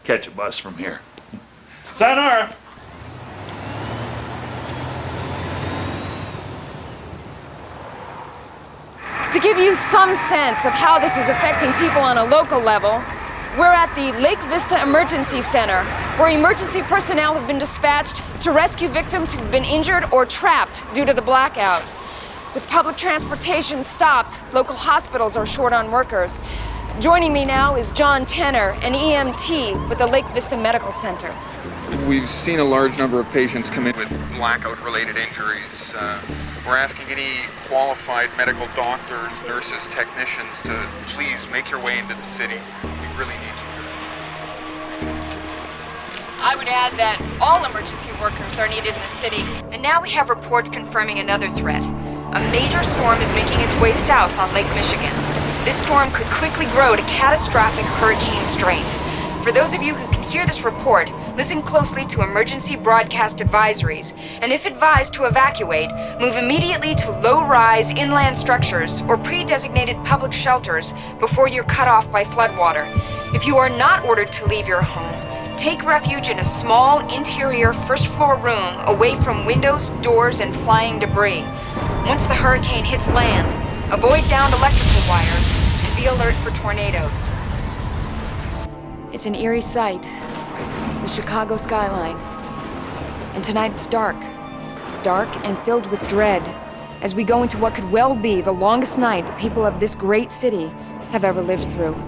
catch a bus from here. Sayonara! To give you some sense of how this is affecting people on a local level, we're at the Lake Vista Emergency Center, where emergency personnel have been dispatched to rescue victims who've been injured or trapped due to the blackout. With public transportation stopped, local hospitals are short on workers. Joining me now is John Tenner, an EMT with the Lake Vista Medical Center. We've seen a large number of patients come in with blackout-related injuries. We're asking any qualified medical doctors, nurses, technicians to please make your way into the city. We really need you. I would add that all emergency workers are needed in the city. And now we have reports confirming another threat. A major storm is making its way south on Lake Michigan. This storm could quickly grow to catastrophic hurricane strength. For those of you who can hear this report, listen closely to emergency broadcast advisories, and if advised to evacuate, move immediately to low-rise inland structures or pre-designated public shelters before you're cut off by floodwater. If you are not ordered to leave your home, take refuge in a small interior first-floor room away from windows, doors, and flying debris. Once the hurricane hits land, avoid downed electrical wires and be alert for tornadoes. It's an eerie sight, the Chicago skyline. And tonight it's dark. Dark and filled with dread as we go into what could well be the longest night the people of this great city have ever lived through.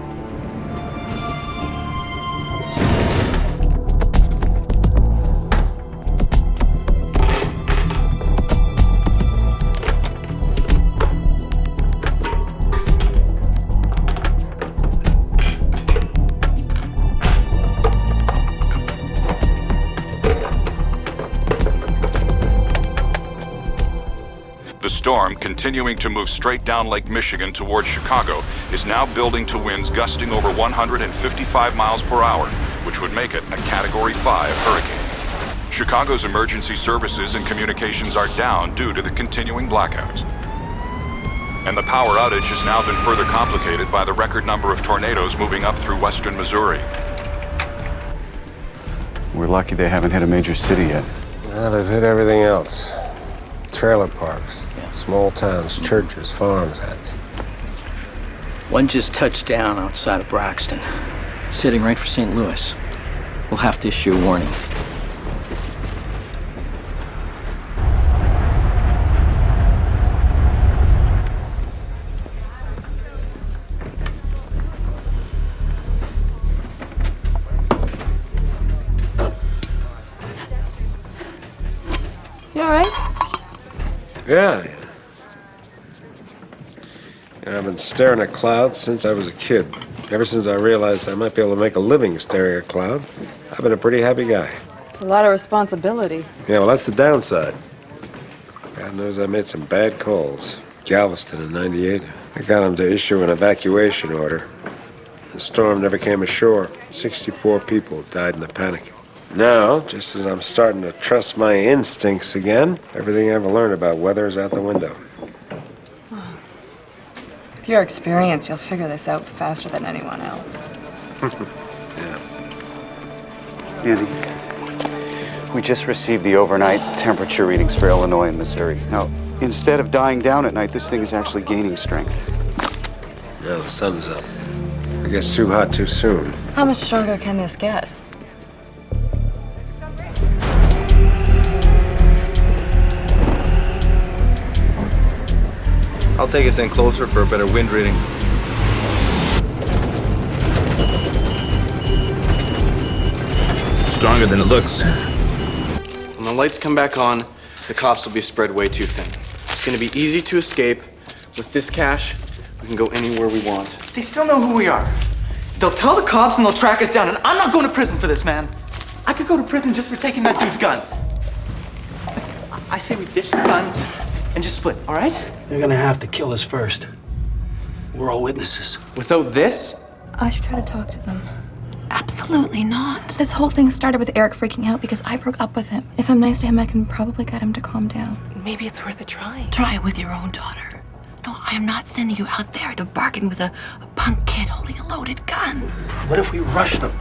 The storm, continuing to move straight down Lake Michigan towards Chicago, is now building to winds gusting over 155 miles per hour, which would make it a Category 5 hurricane. Chicago's emergency services and communications are down due to the continuing blackout. And the power outage has now been further complicated by the record number of tornadoes moving up through western Missouri. We're lucky they haven't hit a major city yet. Well, they've hit everything else. Trailer parks, small towns, churches, farms, that's. One just touched down outside of Braxton, sitting right for St. Louis. We'll have to issue a warning. You all right? Yeah. You know, I've been staring at clouds since I was a kid. Ever since I realized I might be able to make a living staring at clouds, I've been a pretty happy guy. It's a lot of responsibility. Yeah, well, that's the downside. God knows I made some bad calls. Galveston in '98. I got him to issue an evacuation order. The storm never came ashore. 64 people died in the panic. Now, just as I'm starting to trust my instincts again, everything I ever learned about weather is out the window. With your experience, you'll figure this out faster than anyone else. Andy, we just received the overnight temperature readings for Illinois and Missouri. Now, instead of dying down at night, this thing is actually gaining strength. Now the sun's up. It gets too hot too soon. How much stronger can this get? I'll take us in closer for a better wind reading. Stronger than it looks. When the lights come back on, the cops will be spread way too thin. It's gonna be easy to escape. With this cash, we can go anywhere we want. They still know who we are. They'll tell the cops and they'll track us down, and I'm not going to prison for this, man. I could go to prison just for taking that dude's gun. I say we ditch the guns and just split, all right? They're gonna have to kill us first. We're all witnesses. Without this? I should try to talk to them. Absolutely not. This whole thing started with Eric freaking out because I broke up with him. If I'm nice to him, I can probably get him to calm down. Maybe it's worth a try. Try with your own daughter. No, I am not sending you out there to bargain with a punk kid holding a loaded gun. What if we rush them?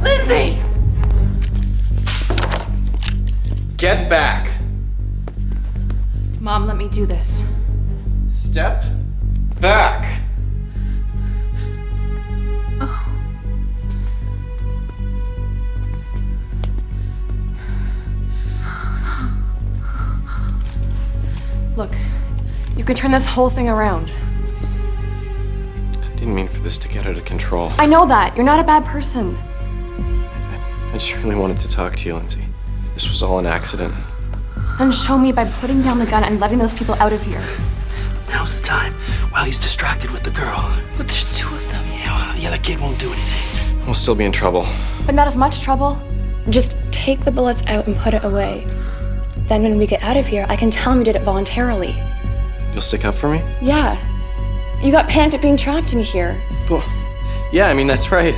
Lindsay! Get back. Mom, let me do this. Step back. Look, you can turn this whole thing around. I didn't mean for this to get out of control. I know that. You're not a bad person. I just really wanted to talk to you, Lindsay. This was all an accident. Then show me by putting down the gun and letting those people out of here. Now's the time, while he's distracted with the girl. But there's two of them. Yeah, well, the other kid won't do anything. We'll still be in trouble. But not as much trouble. Just take the bullets out and put it away. Then when we get out of here, I can tell him you did it voluntarily. You'll stick up for me? Yeah. You got panicked at being trapped in here. Well, yeah, I mean, that's right.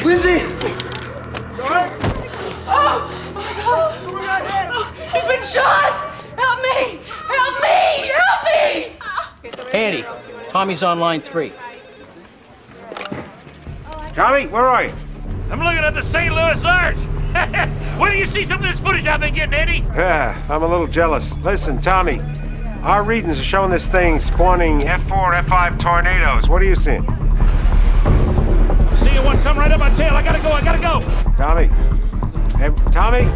Lindsay! He's been shot! Help me! Help me! Help me! Andy, Tommy's on line 3. Tommy, where are you? I'm looking at the St. Louis Arch. When do you see some of this footage I've been getting, Eddie? Yeah, I'm a little jealous. Listen, Tommy, our readings are showing this thing spawning F4, F5 tornadoes. What are you seeing? I'm seeing one come right up my tail. I gotta go. Tommy. Hey, Tommy?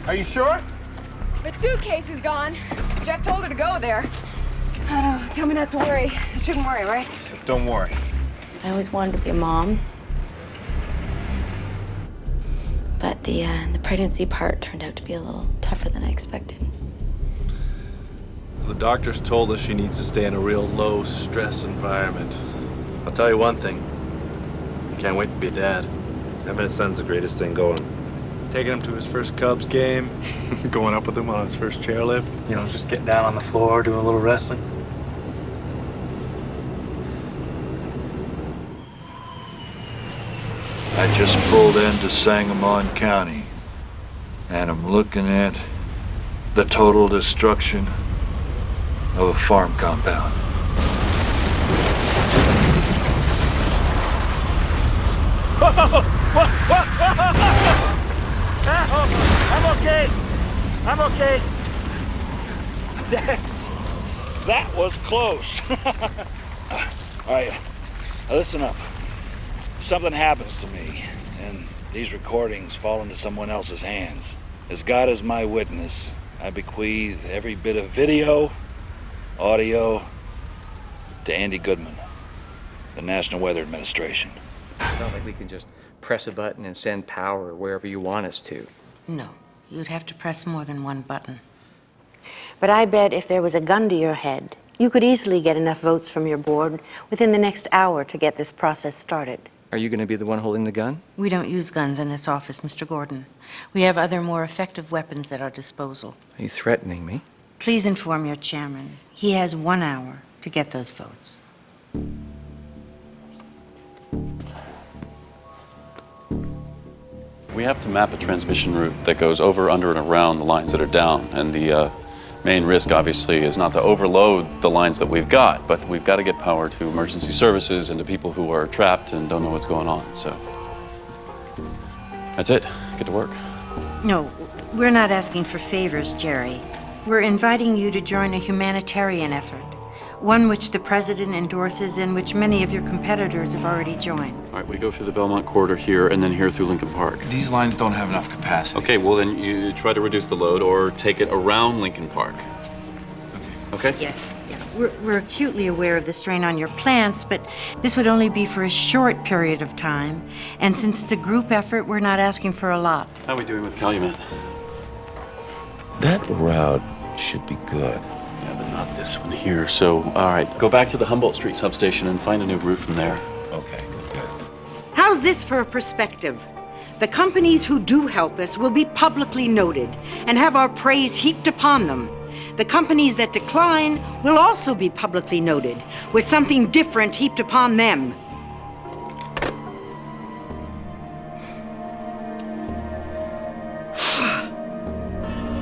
Are you sure? The suitcase is gone. Jeff told her to go there. I don't know. Tell me not to worry. I shouldn't worry, right? Don't worry. I always wanted to be a mom. But the pregnancy part turned out to be a little tougher than I expected. The doctors told us she needs to stay in a real low-stress environment. I'll tell you one thing. I can't wait to be a dad. Having a son's the greatest thing going. Taking him to his first Cubs game, going up with him on his first chairlift. You know, just getting down on the floor, doing a little wrestling. I just pulled into Sangamon County, and I'm looking at the total destruction of a farm compound. I'm okay. That was close. All right, now listen up. If something happens to me, and these recordings fall into someone else's hands, as God is my witness, I bequeath every bit of video, audio, to Andy Goodman, the National Weather Administration. It's not like we can just press a button and send power wherever you want us to. No, you'd have to press more than one button. But I bet if there was a gun to your head, you could easily get enough votes from your board within the next hour to get this process started. Are you going to be the one holding the gun? We don't use guns in this office, Mr. Gordon. We have other, more effective weapons at our disposal. Are you threatening me? Please inform your chairman. He has 1 hour to get those votes. We have to map a transmission route that goes over, under, and around the lines that are down. And the main risk, obviously, is not to overload the lines that we've got, but we've got to get power to emergency services and to people who are trapped and don't know what's going on. So that's it. Get to work. No, we're not asking for favors, Jerry. We're inviting you to join a humanitarian effort, one which the president endorses and which many of your competitors have already joined. All right, we go through the Belmont corridor here and then here through Lincoln Park. These lines don't have enough capacity. Okay, well then you try to reduce the load or take it around Lincoln Park. Okay? Yes, yeah. We're acutely aware of the strain on your plants, but this would only be for a short period of time. And since it's a group effort, we're not asking for a lot. How are we doing with Calumet? That route should be good. Yeah, but not this one here. So, all right, go back to the Humboldt Street substation and find a new route from there. Okay, good. How's this for a perspective? The companies who do help us will be publicly noted and have our praise heaped upon them. The companies that decline will also be publicly noted, with something different heaped upon them.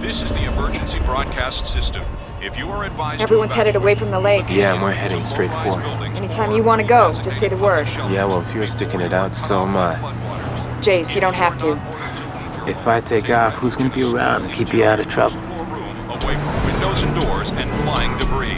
This is the emergency broadcast system. If you are advised Everyone's headed away from the lake. Yeah, and we're heading straight for it. Anytime you want to go, just say the word. Yeah, well, if you're sticking it out, so am I. Jace, you don't have to. If I take off, who's gonna be around to keep you out of trouble? away from windows and doors and flying debris.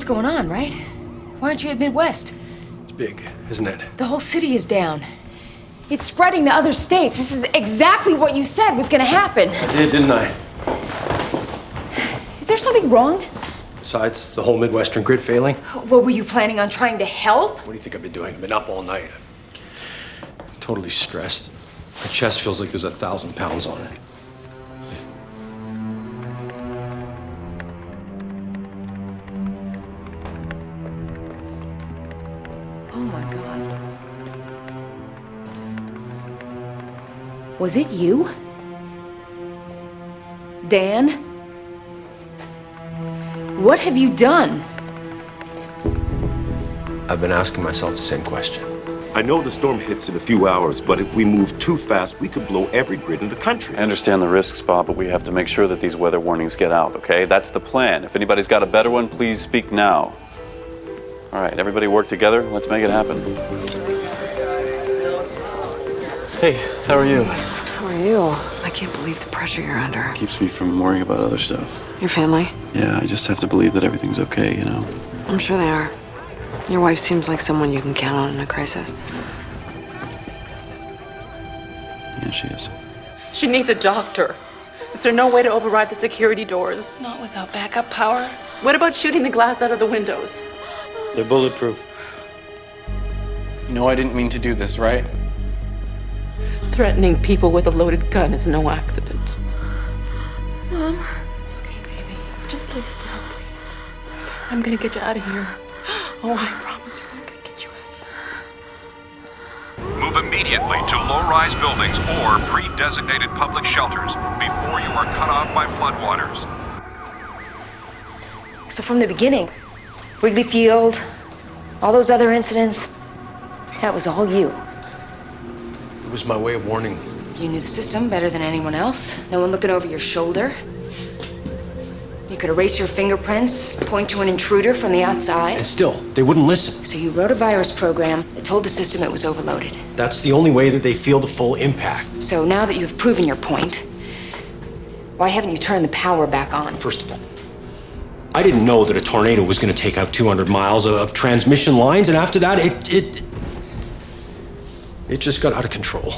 what's going on, right? Why aren't you at Midwest? It's big, isn't it? The whole city is down. It's spreading to other states. This is exactly what you said was gonna happen. I did, didn't I? Is there something wrong? Besides the whole Midwestern grid failing? What, were you planning on trying to help? What do you think I've been doing? I've been up all night. I'm totally stressed. My chest feels like there's 1,000 pounds on it. Oh my God. Was it you? Dan? What have you done? I've been asking myself the same question. I know the storm hits in a few hours, but if we move too fast, we could blow every grid in the country. I understand the risks, Bob, but we have to make sure that these weather warnings get out, okay? That's the plan. If anybody's got a better one, please speak now. All right, everybody work together. Let's make it happen. Hey, how are you? How are you? I can't believe the pressure you're under. Keeps me from worrying about other stuff. Your family? Yeah, I just have to believe that everything's okay, you know? I'm sure they are. Your wife seems like someone you can count on in a crisis. Yeah, she is. She needs a doctor. Is there no way to override the security doors? Not without backup power. What about shooting the glass out of the windows? They're bulletproof. You know I didn't mean to do this, right? Threatening people with a loaded gun is no accident. Mom, It's okay, baby. Just lay still, please. I'm gonna get you out of here. Oh, I promise you, I'm gonna get you out. Move immediately to low-rise buildings or pre-designated public shelters before you are cut off by floodwaters. So from the beginning, Wrigley Field, all those other incidents, that was all you. It was my way of warning them. You knew the system better than anyone else. No one looking over your shoulder. You could erase your fingerprints, point to an intruder from the outside. And still, they wouldn't listen. So you wrote a virus program that told the system it was overloaded. That's the only way that they feel the full impact. So now that you've proven your point, why haven't you turned the power back on? First of all, I didn't know that a tornado was going to take out 200 miles of transmission lines, and after that, it just got out of control.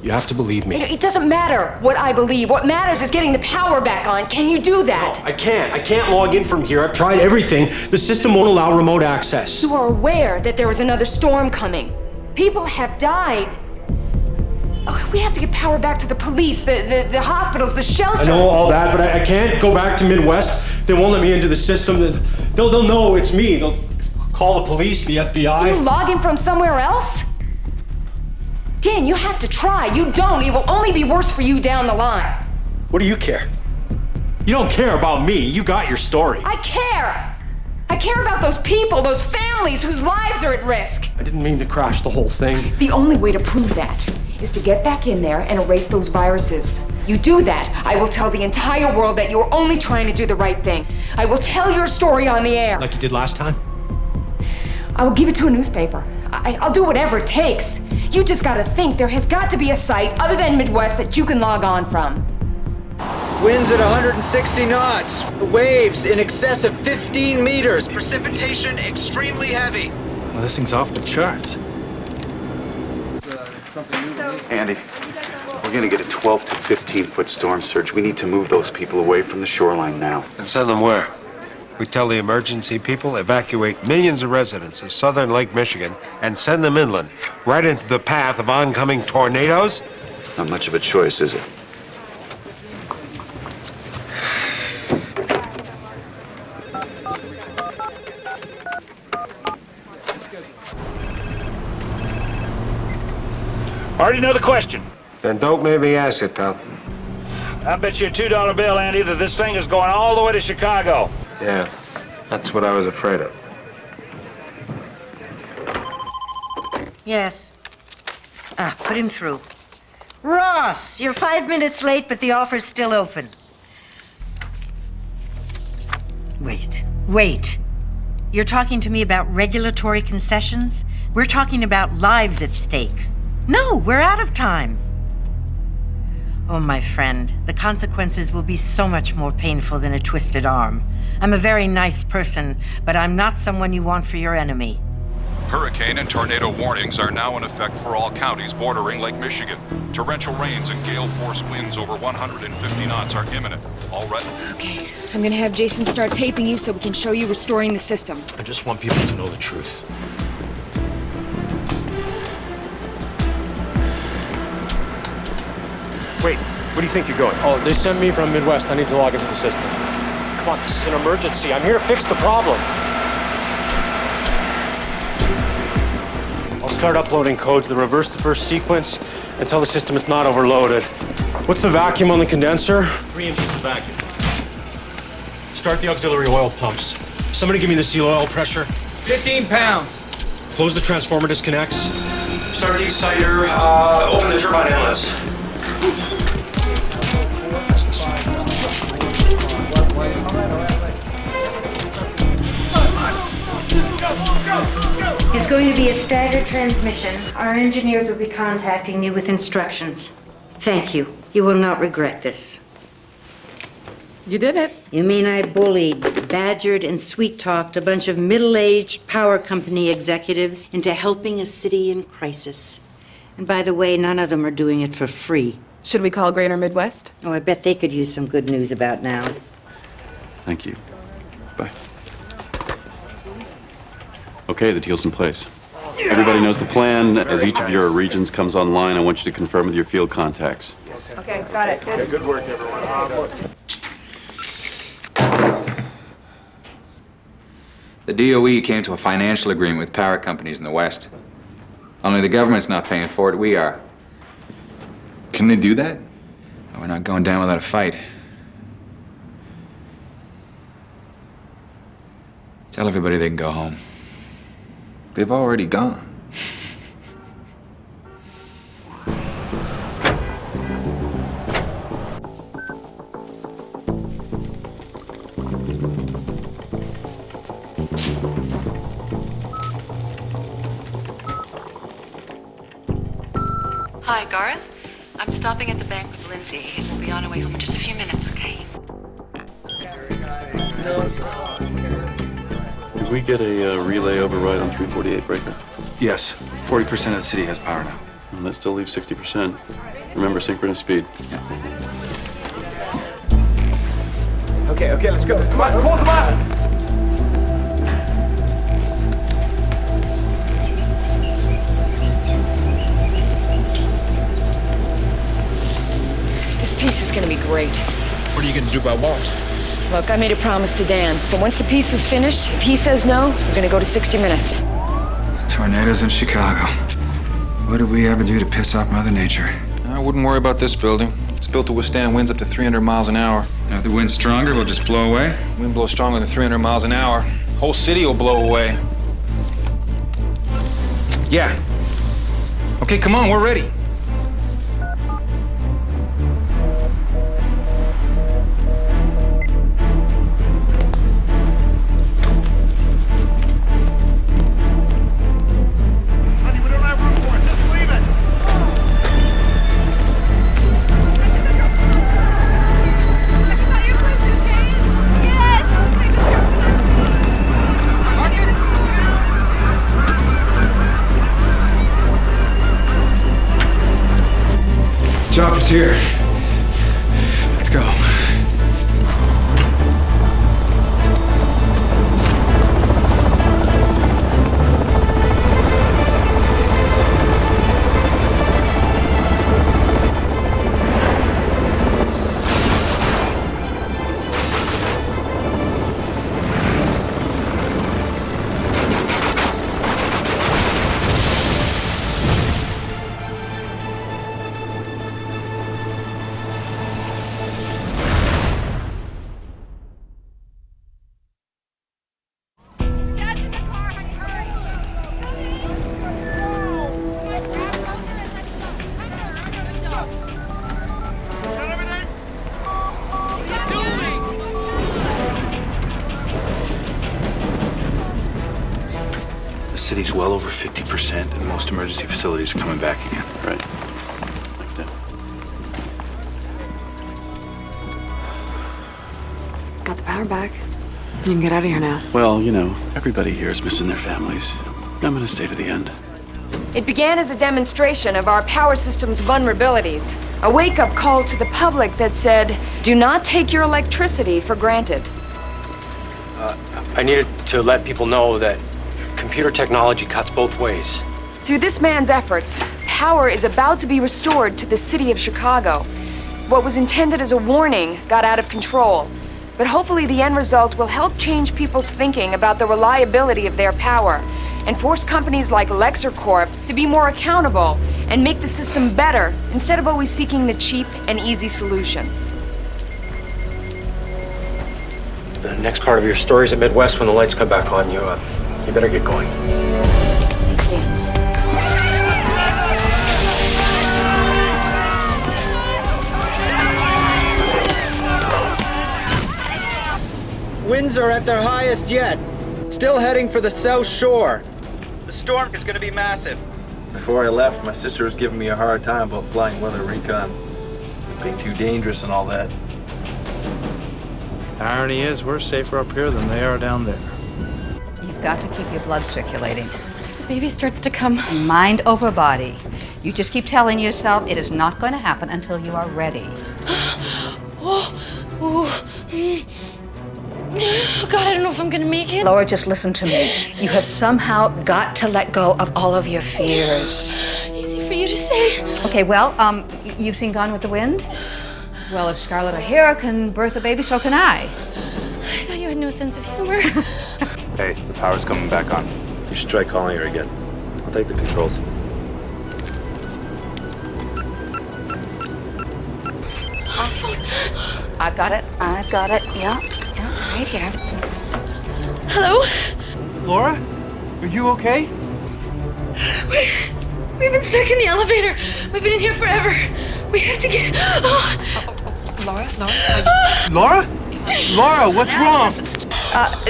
You have to believe me. It doesn't matter what I believe. What matters is getting the power back on. Can you do that? No, I can't. I can't log in from here. I've tried everything. The system won't allow remote access. You are aware that there was another storm coming. People have died. Oh, we have to get power back to the police, the hospitals, the shelter. I know all that, but I can't go back to Midwest. They won't let me into the system. They'll know it's me. They'll call the police, the FBI. You log in from somewhere else? Dan, you have to try. You don't. It will only be worse for you down the line. What do you care? You don't care about me. You got your story. I care. I care about those people, those families whose lives are at risk. I didn't mean to crash the whole thing. The only way to prove that is to get back in there and erase those viruses. You do that, I will tell the entire world that you're only trying to do the right thing. I will tell your story on the air. Like you did last time? I will give it to a newspaper. I'll do whatever it takes. You just gotta think there has got to be a site other than Midwest that you can log on from. Winds at 160 knots. Waves in excess of 15 meters. Precipitation extremely heavy. Well, this thing's off the charts. Andy, we're gonna get a 12 to 15 foot storm surge. We need to move those people away from the shoreline now. And send them where? We tell the emergency people evacuate millions of residents of southern Lake Michigan and send them inland, right into the path of oncoming tornadoes? It's not much of a choice, is it? Already know the question. Then don't make me ask it, pal. I bet you a $2 bill, Andy, that this thing is going all the way to Chicago. Yeah, that's what I was afraid of. Yes. Put him through. Ross, you're 5 minutes late, but the offer's still open. Wait. You're talking to me about regulatory concessions? We're talking about lives at stake. No, we're out of time. Oh, my friend, the consequences will be so much more painful than a twisted arm. I'm a very nice person, but I'm not someone you want for your enemy. Hurricane and tornado warnings are now in effect for all counties bordering Lake Michigan. Torrential rains and gale force winds over 150 knots are imminent. Already. Okay, I'm gonna have Jason start taping you so we can show you restoring the system. I just want people to know the truth. Wait, where do you think you're going? Oh, they sent me from Midwest. I need to log into the system. Come on, this is an emergency. I'm here to fix the problem. I'll start uploading codes that reverse the first sequence and tell the system it's not overloaded. What's the vacuum on the condenser? 3 inches of vacuum. Start the auxiliary oil pumps. Somebody give me the seal oil pressure. 15 pounds. Close the transformer disconnects. Start the exciter. Open the turbine inlets. It's going to be a staggered transmission. Our engineers will be contacting you with instructions. Thank you. You will not regret this. You did it. You mean I bullied, badgered, and sweet-talked a bunch of middle-aged power company executives into helping a city in crisis. And by the way, none of them are doing it for free. Should we call Greater Midwest? Oh, I bet they could use some good news about now. Thank you. Bye. Okay, the deal's in place. Everybody knows the plan. As each of your regions comes online, I want you to confirm with your field contacts. Okay, got it. Good. Good work, everyone. The DOE came to a financial agreement with power companies in the West. Only the government's not paying for it, we are. Can they do that? We're not going down without a fight. Tell everybody they can go home. They've already gone. Hi, Garth. I'm stopping at the bank with Lindsay. We'll be on our way home in just a few minutes, okay? Did we get a relay override on 348 breaker? Yes, 40% of the city has power now. And that still leaves 60%. Remember synchronous speed. Okay, let's go. Come on, come on. This piece is gonna be great. What are you gonna do about Walt? Look, I made a promise to Dan, so once the piece is finished, if he says no, we're gonna go to 60 minutes. Tornadoes in Chicago. What did we ever do to piss off Mother Nature? I wouldn't worry about this building. It's built to withstand winds up to 300 miles an hour. Now, if the wind's stronger, we'll just blow away. Wind blows stronger than 300 miles an hour. Whole city will blow away. Yeah. Okay, come on, we're ready. Chopper's here. Let's go. The city's well over 50%, and most emergency facilities are coming back again. Right. Thanks, Dan. Got the power back. You can get out of here now. Well, you know, everybody here is missing their families. I'm gonna stay to the end. It began as a demonstration of our power system's vulnerabilities, a wake-up call to the public that said, do not take your electricity for granted. I needed to let people know that computer technology cuts both ways. Through this man's efforts, power is about to be restored to the city of Chicago. What was intended as a warning got out of control, but hopefully the end result will help change people's thinking about the reliability of their power and force companies like LexerCorp to be more accountable and make the system better instead of always seeking the cheap and easy solution. The next part of your story is at Midwest when the lights come back on. You better get going. Thanks, Dan. Winds are at their highest yet. Still heading for the South Shore. The storm is going to be massive. Before I left, my sister was giving me a hard time about flying weather recon. Being too dangerous and all that. Irony is, we're safer up here than they are down there. You've got to keep your blood circulating. If the baby starts to come. Mind over body. You just keep telling yourself it is not going to happen until you are ready. Oh, God, I don't know if I'm gonna make it. Laura, just listen to me. You have somehow got to let go of all of your fears. Easy for you to say. Okay, well, you've seen Gone with the Wind? Well, if Scarlett O'Hara can birth a baby, so can I. I thought you had no sense of humor. Hey, the power's coming back on. You should try calling her again. I'll take the controls. I've got it. I've got it. Yeah, right here. Hello? Laura? Are you okay? We've been stuck in the elevator. We've been in here forever. We have to get. Laura? Laura? Laura, what's wrong?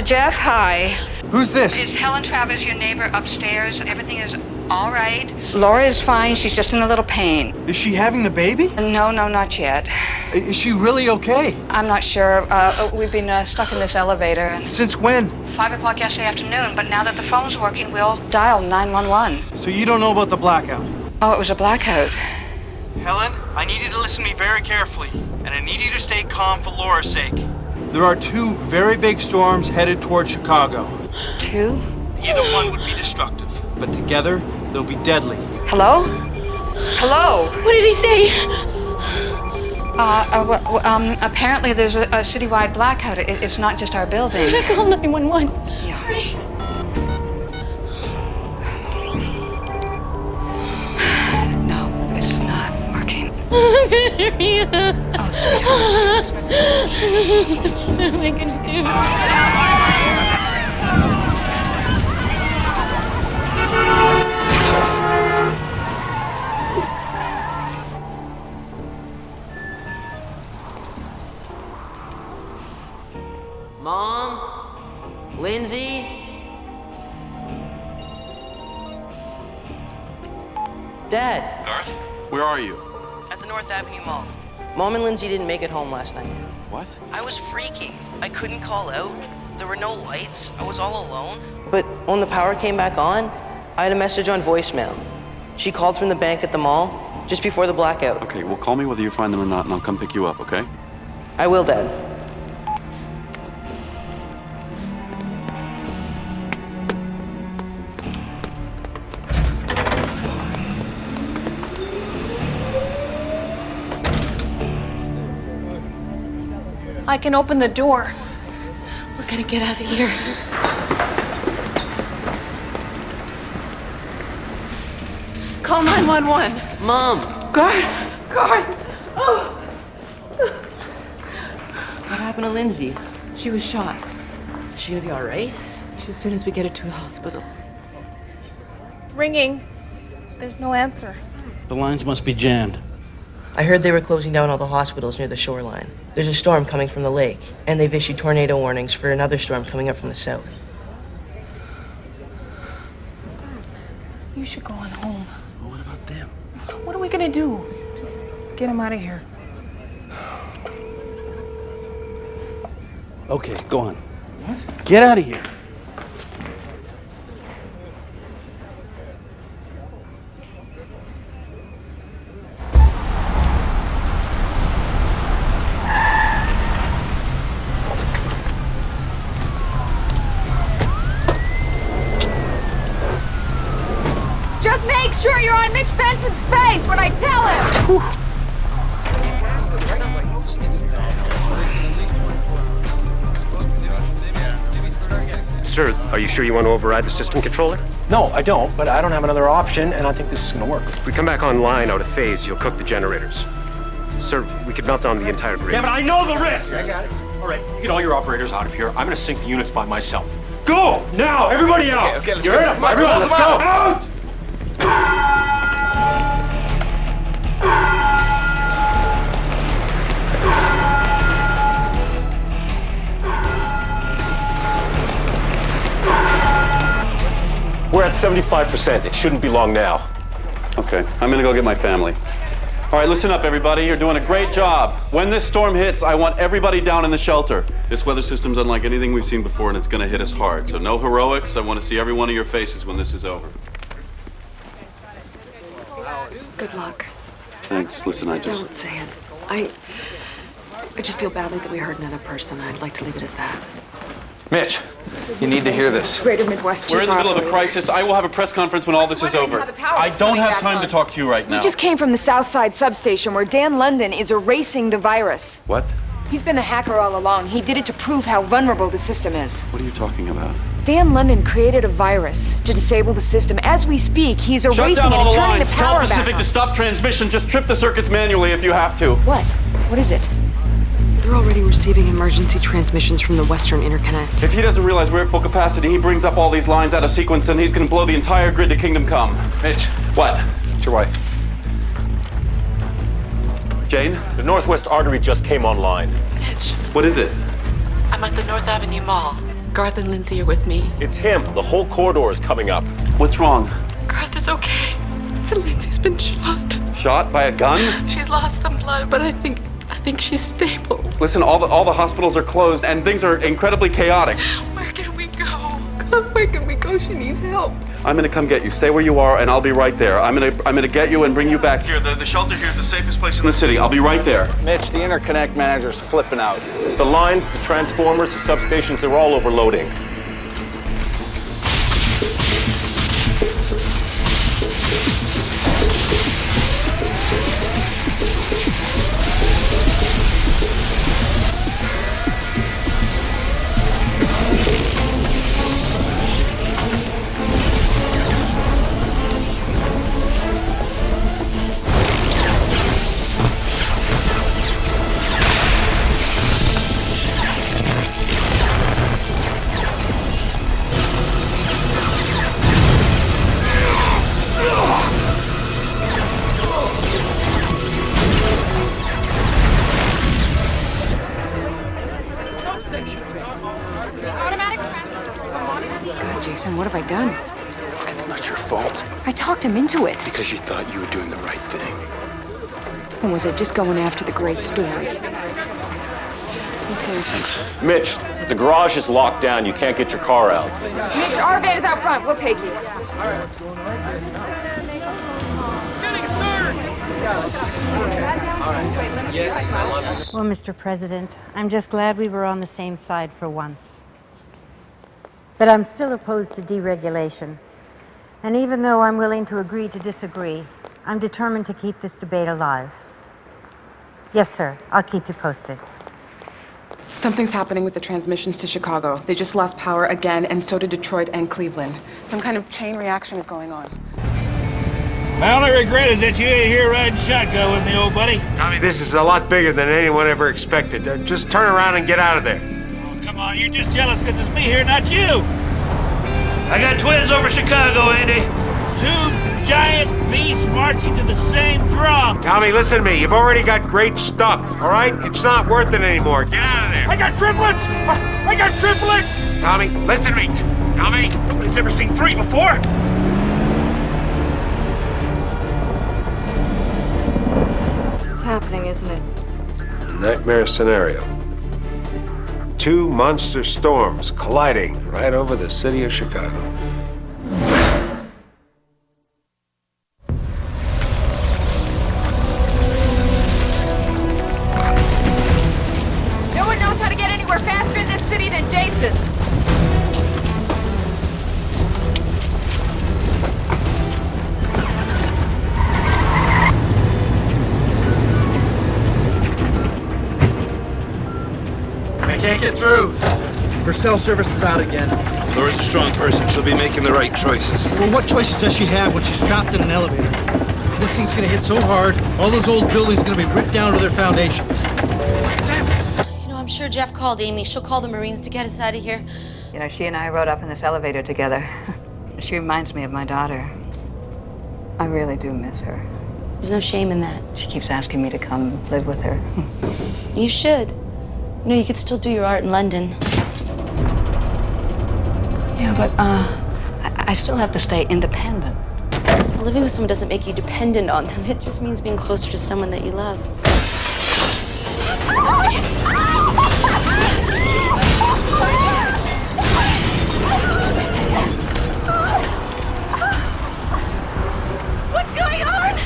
Jeff, hi. Who's this? Is Helen Travers your neighbor upstairs? Everything is all right? Laura is fine. She's just in a little pain. Is she having the baby? No, not yet. Is she really okay? I'm not sure. We've been stuck in this elevator. Since when? 5 o'clock yesterday afternoon, but now that the phone's working, we'll dial 911. So you don't know about the blackout? Oh, it was a blackout. Helen, I need you to listen to me very carefully, and I need you to stay calm for Laura's sake. There are 2 very big storms headed toward Chicago. 2? Either one would be destructive, but together, they'll be deadly. Hello? Hello? What did he say? Apparently there's a citywide blackout. It's not just our building. Call 911. Yeah. Hurry. No, it's not working. Hurry. Oh, sweetheart. What am I gonna do? Mom? Lindsay? Dad? Garth? Where are you? At the North Avenue Mall. Mom and Lindsay didn't make it home last night. What? I was freaking. I couldn't call out. There were no lights. I was all alone. But when the power came back on, I had a message on voicemail. She called from the bank at the mall just before the blackout. Okay, well, call me whether you find them or not, and I'll come pick you up, okay? I will, Dad. I can open the door. We're gonna get out of here. Call 911. Mom! Guard! Oh! What happened to Lindsay? She was shot. Is she gonna be all right? Just as soon as we get her to the hospital. Ringing. There's no answer. The lines must be jammed. I heard they were closing down all the hospitals near the shoreline. There's a storm coming from the lake, and they've issued tornado warnings for another storm coming up from the south. You should go on home. Well, what about them? What are we gonna do? Just get him out of here. Okay, go on. What? Get out of here. Just make sure you're on Mitch Benson's face when I tell him! Sir, are you sure you want to override the system controller? No, I don't, but I don't have another option, and I think this is gonna work. If we come back online out of phase, you'll cook the generators. Sir, we could melt down the entire grid. Damn it, I know the risk! I got it. All right, you get all your operators out of here. I'm gonna sync the units by myself. Go! Now! Everybody out! Okay, let's you go. heard it? Everyone, let's go! Out! We're at 75%. It shouldn't be long now. Okay, I'm gonna go get my family. All right, listen up, everybody. You're doing a great job. When this storm hits, I want everybody down in the shelter. This weather system's unlike anything we've seen before, and it's gonna hit us hard. So no heroics. I want to see every one of your faces when this is over. Good luck. Thanks. Listen, Don't say it. I just feel badly that we hurt another person. I'd like to leave it at that. Mitch, you need to hear this. Greater Midwest. We're in the middle of a crisis. I will have a press conference when all this is over. I don't have time to talk to you right now. We just came from the Southside substation where Dan London is erasing the virus. What? He's been a hacker all along. He did it to prove how vulnerable the system is. What are you talking about? Dan London created a virus to disable the system. As we speak, he's Shut erasing down it all and the turning lines. the Tell power back Pacific on. to stop transmission. Just trip the circuits manually if you have to. What? What is it? They're already receiving emergency transmissions from the Western Interconnect. If he doesn't realize we're at full capacity, he brings up all these lines out of sequence, and he's gonna blow the entire grid to Kingdom Come. Mitch, What? it's your wife. Jane? The Northwest Artery just came online. Mitch, What is it? I'm at the North Avenue Mall. Garth and Lindsay are with me. It's him. The whole corridor is coming up. What's wrong? Garth is okay, but Lindsay's been shot. Shot by a gun? She's lost some blood, but I think she's stable. Listen, all the hospitals are closed, and things are incredibly chaotic. Where can we go? God, where can we go? She needs help. I'm gonna come get you. Stay where you are, and I'll be right there. I'm gonna get you and bring you back here. The shelter here is the safest place in the city. I'll be right there. Mitch, the interconnect manager's flipping out. The lines, the transformers, the substations, they're all overloading. God, Jason, what have I done? It's not your fault. I talked him into it. Because you thought you were doing the right thing. Or was it just going after the great story? Be safe. Thanks. Mitch, the garage is locked down. You can't get your car out. Mitch, our van is out front. We'll take you. Well, Mr. President, I'm just glad we were on the same side for once. But I'm still opposed to deregulation. And even though I'm willing to agree to disagree, I'm determined to keep this debate alive. Yes, sir. I'll keep you posted. Something's happening with the transmissions to Chicago. They just lost power again, and so did Detroit and Cleveland. Some kind of chain reaction is going on. My only regret is that you ain't here riding shotgun with me, old buddy. Tommy, this is a lot bigger than anyone ever expected. Just turn around and get out of there. Oh, come on, you're just jealous because it's me here, not you. I got twins over Chicago, Andy. Two giant beasts marching to the same drum. Tommy, listen to me. You've already got great stuff, all right? It's not worth it anymore. Get out of there. I got triplets! I got triplets! Tommy, listen to me. Tommy. Nobody's ever seen three before. It's happening, isn't it? A nightmare scenario. two monster storms colliding right over the city of Chicago. No one knows how to get anywhere faster in this city than Jason. I can't get through. Her cell service is out again. Laura's a strong person. She'll be making the right choices. Well, what choices does she have when she's trapped in an elevator? This thing's gonna hit so hard, all those old buildings are gonna be ripped down to their foundations. You know, I'm sure Jeff called Amy. She'll call the Marines to get us out of here. You know, she and I rode up in this elevator together. She reminds me of my daughter. I really do miss her. There's no shame in that. She keeps asking me to come live with her. You should. You know, you could still do your art in London. Yeah, but, I still have to stay independent. Well, living with someone doesn't make you dependent on them. It just means being closer to someone that you love. What's going on?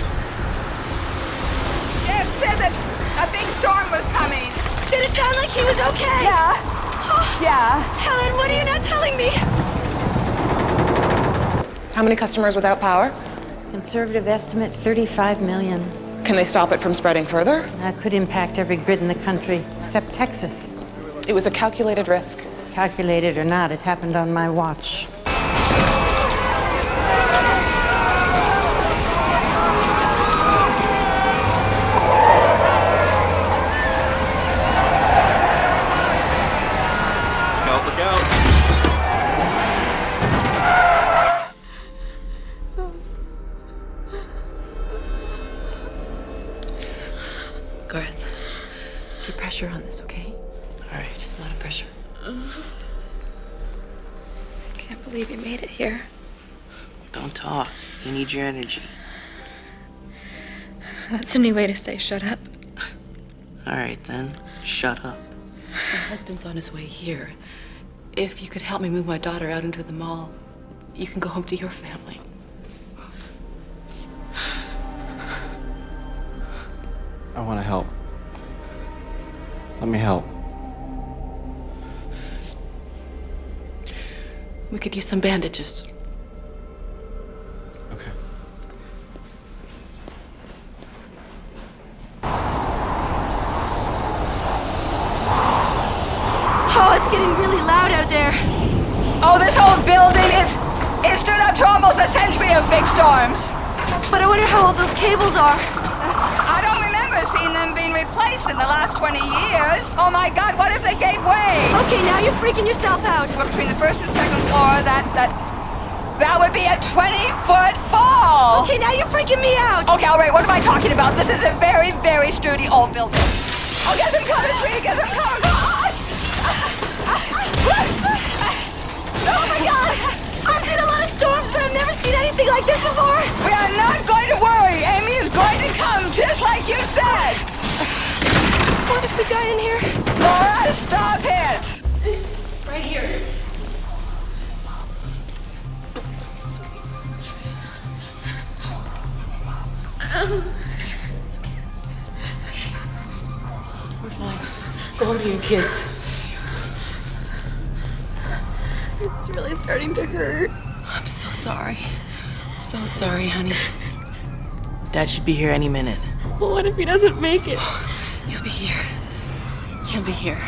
Jeff said that a big storm was coming. Did it sound like he was okay? Yeah. Yeah. Helen, what are you not telling me? How many customers without power? Conservative estimate, 35 million. Can they stop it from spreading further? That could impact every grid in the country, except Texas. It was a calculated risk. Calculated or not, it happened on my watch. Look out. Garth, keep pressure on this, okay? All right. A lot of pressure. I can't believe you made it here. Don't talk. You need your energy. That's a new way to say shut up. All right, then. Shut up. My husband's on his way here. If you could help me move my daughter out into the mall, you can go home to your family. I want to help. Let me help. We could use some bandages. Okay. Oh, it's getting really loud out there. Oh, this whole building is stood up to almost a century of big storms. But I wonder how old those cables are. I don't remember seeing them being replaced in the last 20 years. Oh my God, what if they gave way? Okay, now you're freaking yourself out. Between the first and second floor, that would be a 20-foot fall. Okay, now you're freaking me out. Okay, all right, what am I talking about? This is a very, very sturdy old building. Oh, get some cover, sweetie, get some cover. Oh my God! I've seen a lot of storms, but I've never seen anything like this before. We are not going to worry. Amy is going to come, just like you said. What if we die in here? Laura, stop it. Right here. We're fine. Go home to your kids. It's really starting to hurt. I'm so sorry. So sorry, honey. Dad should be here any minute. Well, what if he doesn't make it? You'll be here. You'll be here.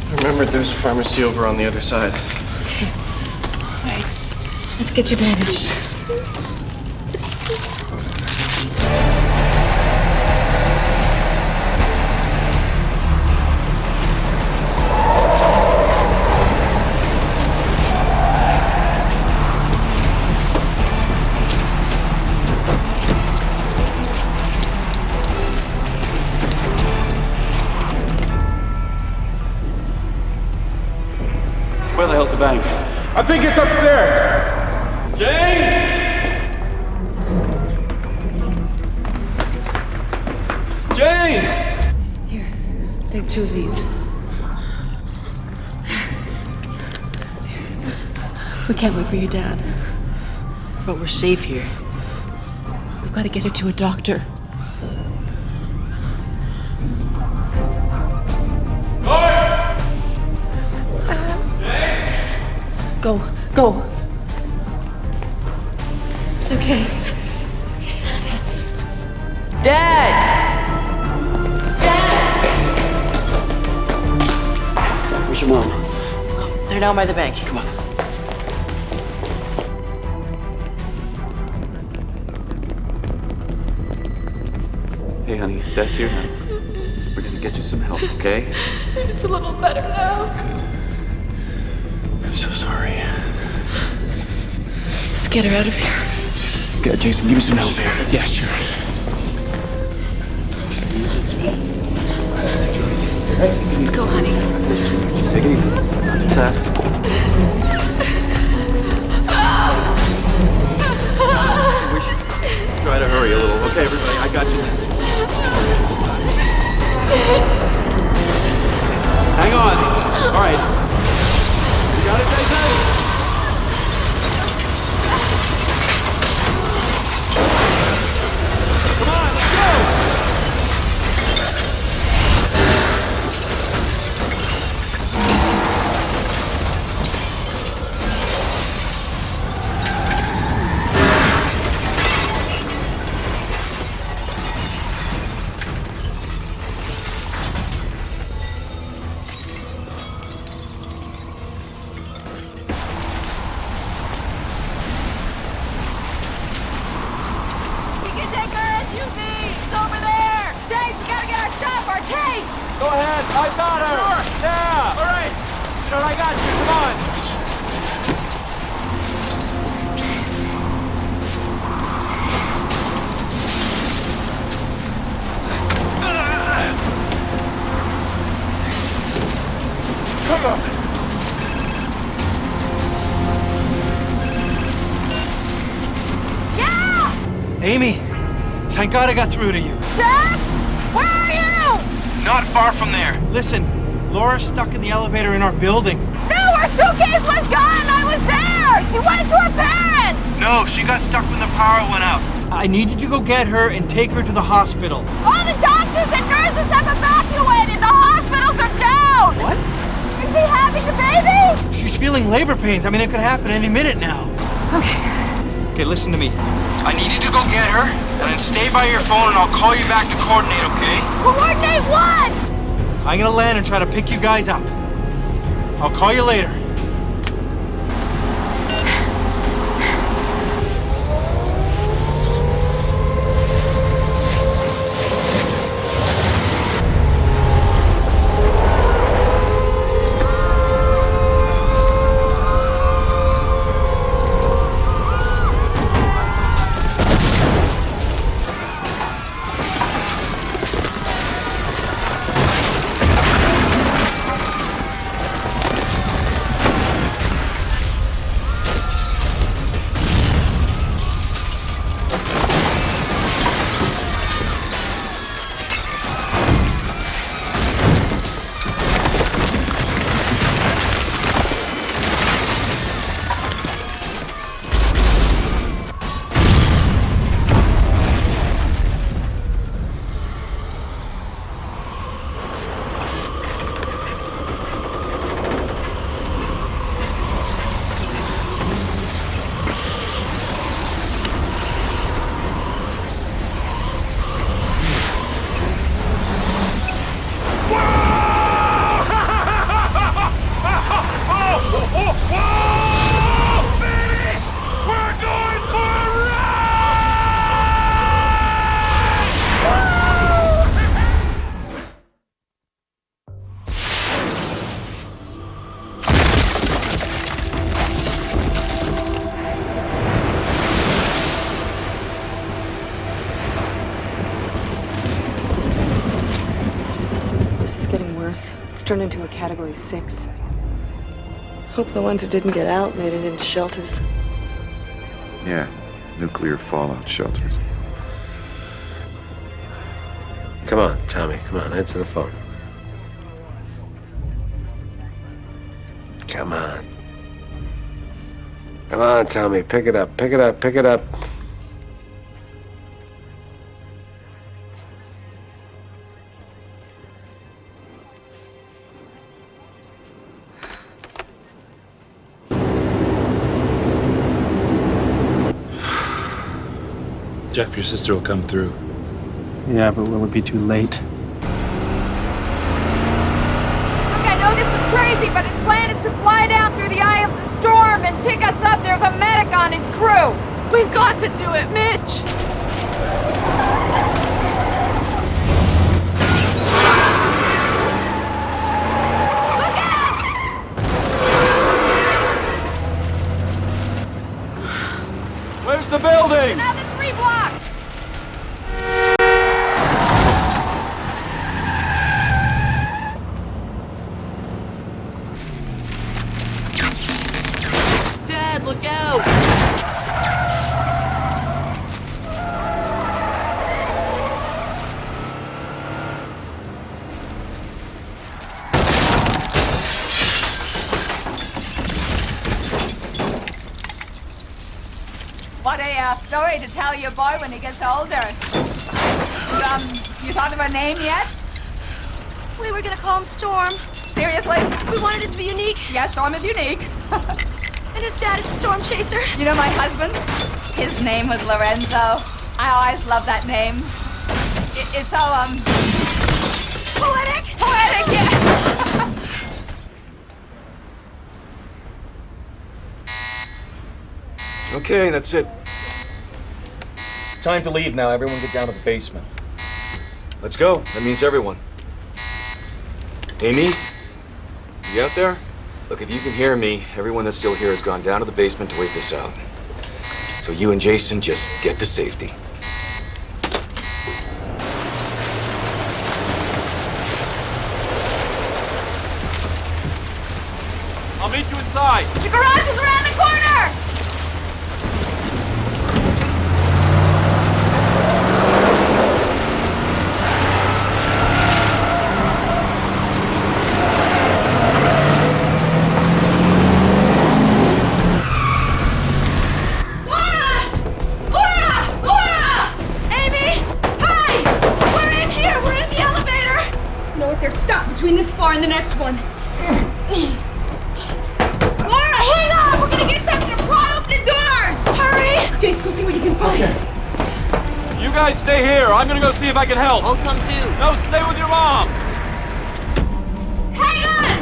I remembered there's a pharmacy over on the other side. All right. Let's get you bandaged. Where the hell's the bank? I think it's upstairs. Jane! Take 2 of these. We can't wait for your dad. But we're safe here. We've got to get her to a doctor. Go, go. It's okay. It's okay. Dad's here. Dad! Where's your mom? They're down by the bank. Come on. Hey, honey, Dad's here now. We're gonna get you some help, okay? It's a little better now. I'm so sorry. Let's get her out of here. Yeah, Jason, give me some help here. Yeah, sure. Just take it easy. Let's go, honey. Just take it easy. Not too fast. We should try to hurry a little. Okay, everybody, I got you. Hang on. All right. You got it, Jason? Come on, let's go! Go ahead. I got her. Sure. Yeah. All right. Sure, I got you. Come on. Come on. Yeah! Amy, thank God I got through to you. Dad? Where are you? Not far from there. Listen, Laura's stuck in the elevator in our building. No, her suitcase was gone! I was there! She went to her parents! No, she got stuck when the power went out. I need you to go get her and take her to the hospital. All the doctors and nurses have evacuated! The hospitals are down! What? Is she having the baby? She's feeling labor pains. I mean, it could happen any minute now. Okay. Okay, listen to me. I need you to go get her, and then stay by your phone, and I'll call you back to coordinate, okay? Coordinate what? I'm gonna land and try to pick you guys up. I'll call you later. It's turned into a Category 6. Hope the ones who didn't get out made it into shelters. Yeah, nuclear fallout shelters. Come on, Tommy, come on, answer the phone. Come on. Come on, Tommy. Pick it up. Pick it up. Pick it up. Jeff, your sister will come through. Yeah, but will it be too late? Look, I know this is crazy, but his plan is to fly down through the eye of the storm and pick us up. There's a medic on his crew. We've got to do it, Mitch. Look out! Where's the building? Another 3 blocks. Dad, look out! What a story to tell your boy when he gets older. You thought of a name yet? We were gonna call him Storm. Seriously? We wanted it to be unique. Yeah, Storm is unique. And his dad is a storm chaser. You know my husband? His name was Lorenzo. I always loved that name. It's so, Poetic? poetic, yeah. Okay, that's it. Time to leave now. Everyone get down to the basement. Let's go. That means everyone. Amy? You out there? Look, if you can hear me, everyone that's still here has gone down to the basement to wait this out. So you and Jason just get to safety. I'll meet you inside. The garage is around the corner! Stop between this floor and the next one. Laura, hang on! We're gonna get something to pry open the doors! Hurry! Jace, go see what you can find. Okay. You guys stay here. I'm gonna go see if I can help. I'll come too. No, stay with your mom. Hang on!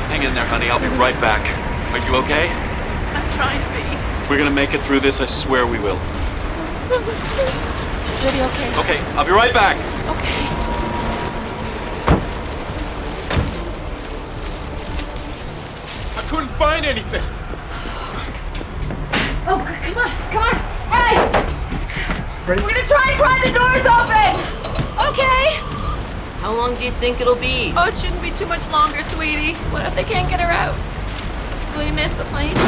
Hang in there, honey. I'll be right back. Are you okay? I'm trying to be. We're gonna make it through this. I swear we will. You'll be okay. Okay, I'll be right back. Okay. I couldn't find anything. Oh, come on, come on. Hey! Ready? We're gonna try and pry the doors open! Okay. How long do you think it'll be? Oh, it shouldn't be too much longer, sweetie. What if they can't get her out? Will you miss the plane? It's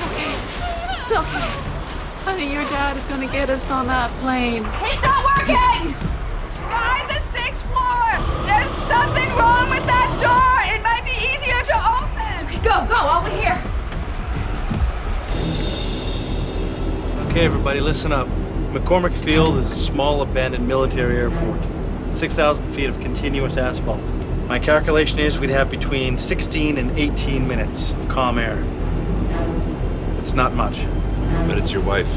okay. It's okay. Honey, your dad is gonna get us on that plane. It's not working! Guy, the 6th floor! There's something wrong with that door! It might be easier to open! Okay, go, I'll be here. Okay, everybody, listen up. McCormick Field is a small abandoned military airport. 6,000 feet of continuous asphalt. My calculation is we'd have between 16 and 18 minutes of calm air. It's not much. But it's your wife.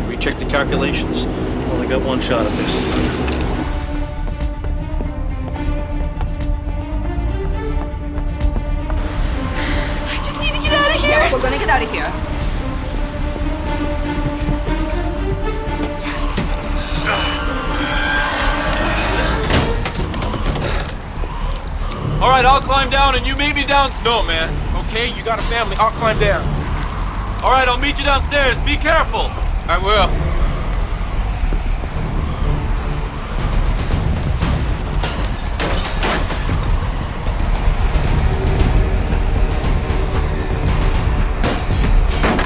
Recheck the calculations. Only got one shot at this. I just need to get out of here. Yeah, we're gonna get out of here. All right, I'll climb down and you meet me down. No, man. Okay, you got a family. I'll climb down. All right, I'll meet you downstairs. Be careful. I will.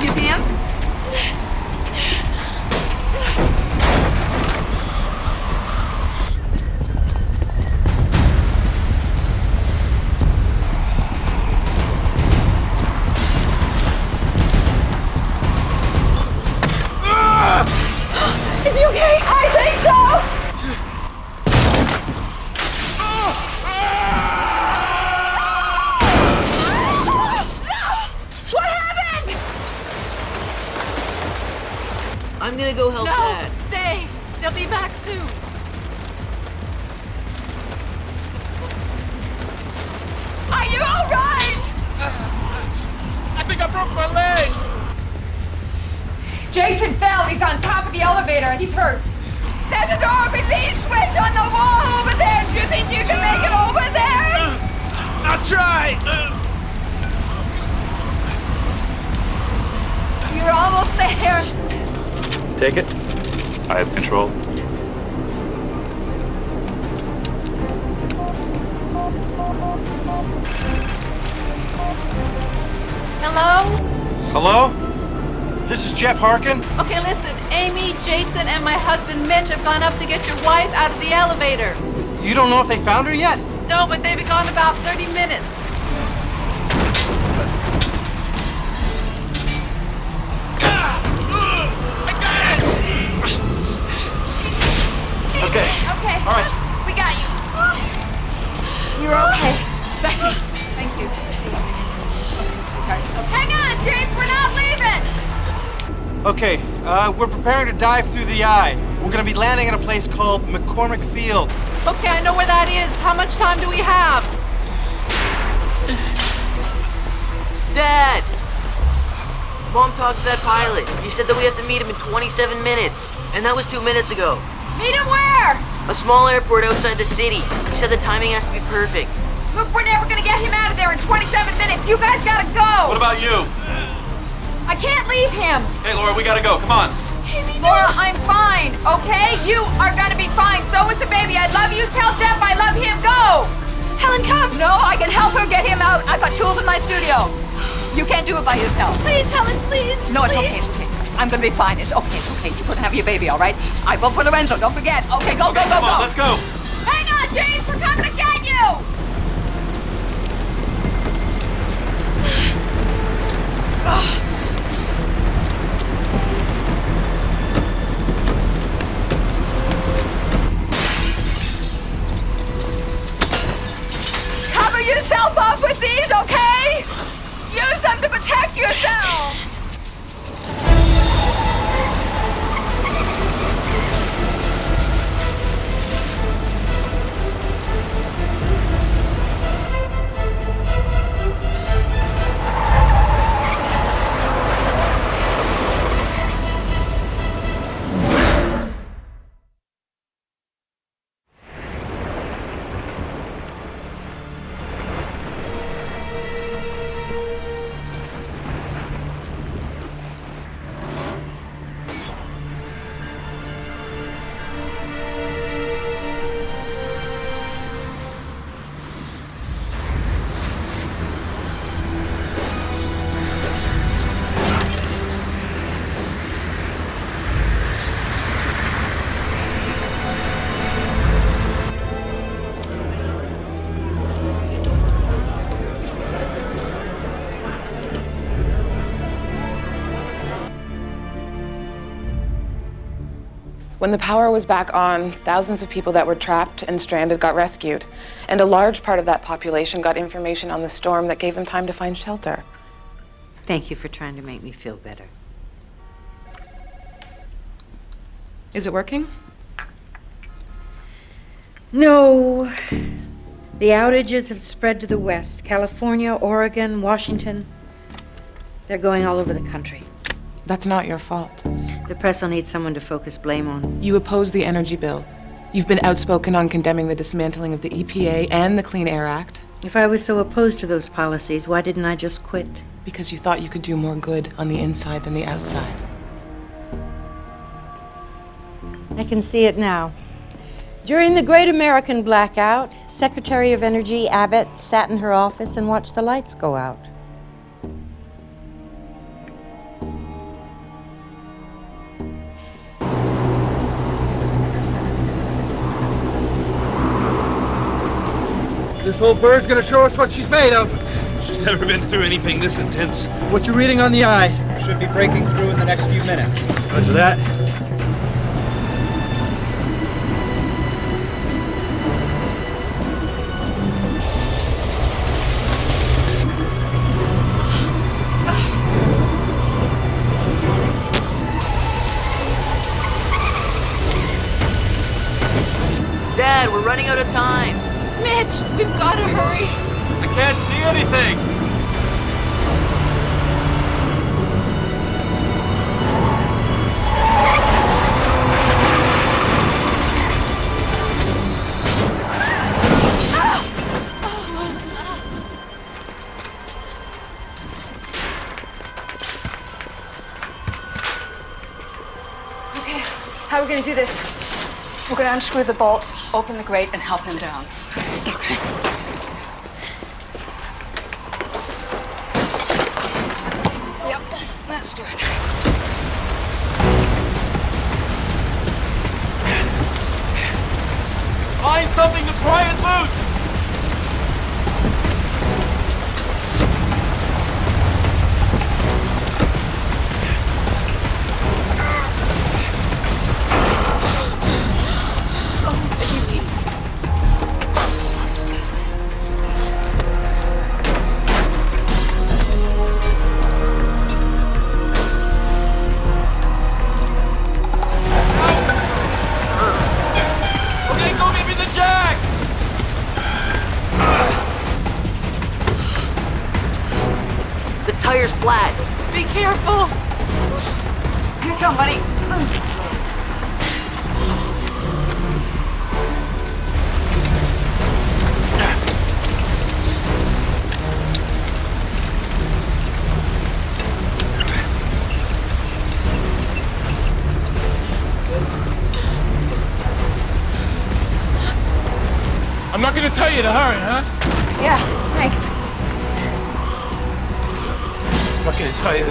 You see him? I'll be back soon. Are you all right? I think I broke my leg. Jason fell. He's on top of the elevator. He's hurt. There's a door release switch on the wall over there. Do you think you can make it over there? I'll try. You're almost there. Take it. I have control. Hello? Hello? This is Jeff Harkin. Okay, listen. Amy, Jason, and my husband Mitch have gone up to get your wife out of the elevator. You don't know if they found her yet? No, but they've been gone about 30 minutes. Okay. Okay. All right. We got you. You're okay. Thank you. Hang on, Jace. We're not leaving. Okay, we're preparing to dive through the eye. We're gonna be landing at a place called McCormick Field. Okay, I know where that is. How much time do we have? Dad! Mom talked to that pilot. He said that we have to meet him in 27 minutes. And that was 2 minutes ago. Meet him where? A small airport outside the city. He said the timing has to be perfect. Look, we're never gonna get him out of there in 27 minutes. You guys gotta go. What about you? I can't leave him. Hey, Laura, we gotta go. Come on. Laura, I'm fine, okay? You are gonna be fine. So is the baby. I love you. Tell Jeff I love him. Go. Helen, come. No, I can help her get him out. I've got tools in my studio. You can't do it by yourself. Please, Helen, please. No, it's please. okay. It's okay. I'm gonna be fine. It's okay. It's okay. You couldn't have your baby, all right? I will put Lorenzo. Don't forget. Okay, go, go, go, Come go. on, let's go. Hang on, James. We're coming to get you. Cover yourself up with these, okay? Use them to protect yourself. When the power was back on, thousands of people that were trapped and stranded got rescued. And a large part of that population got information on the storm that gave them time to find shelter. Thank you for trying to make me feel better. Is it working? No. The outages have spread to the west. California, Oregon, Washington. They're going all over the country. That's not your fault. The press will need someone to focus blame on. You oppose the energy bill. You've been outspoken on condemning the dismantling of the EPA and the Clean Air Act. If I was so opposed to those policies, why didn't I just quit? Because you thought you could do more good on the inside than the outside. I can see it now. During the Great American Blackout, Secretary of Energy Abbott sat in her office and watched the lights go out. This old bird's gonna show us what she's made of. She's never been through anything this intense. What you reading on the eye? Should be breaking through in the next few minutes. Roger that. Dad, we're running out of time. Mitch, we've got to hurry. I can't see anything. Okay, how are we gonna do this? We're gonna unscrew the bolt, open the grate, and help him down. Okay. Yep, let's do it. Find something to pry it loose. Tire's flat. Be careful. Here you come, buddy. I'm not gonna tell you to hurry, huh? Yeah, thanks. I'm not gonna tell you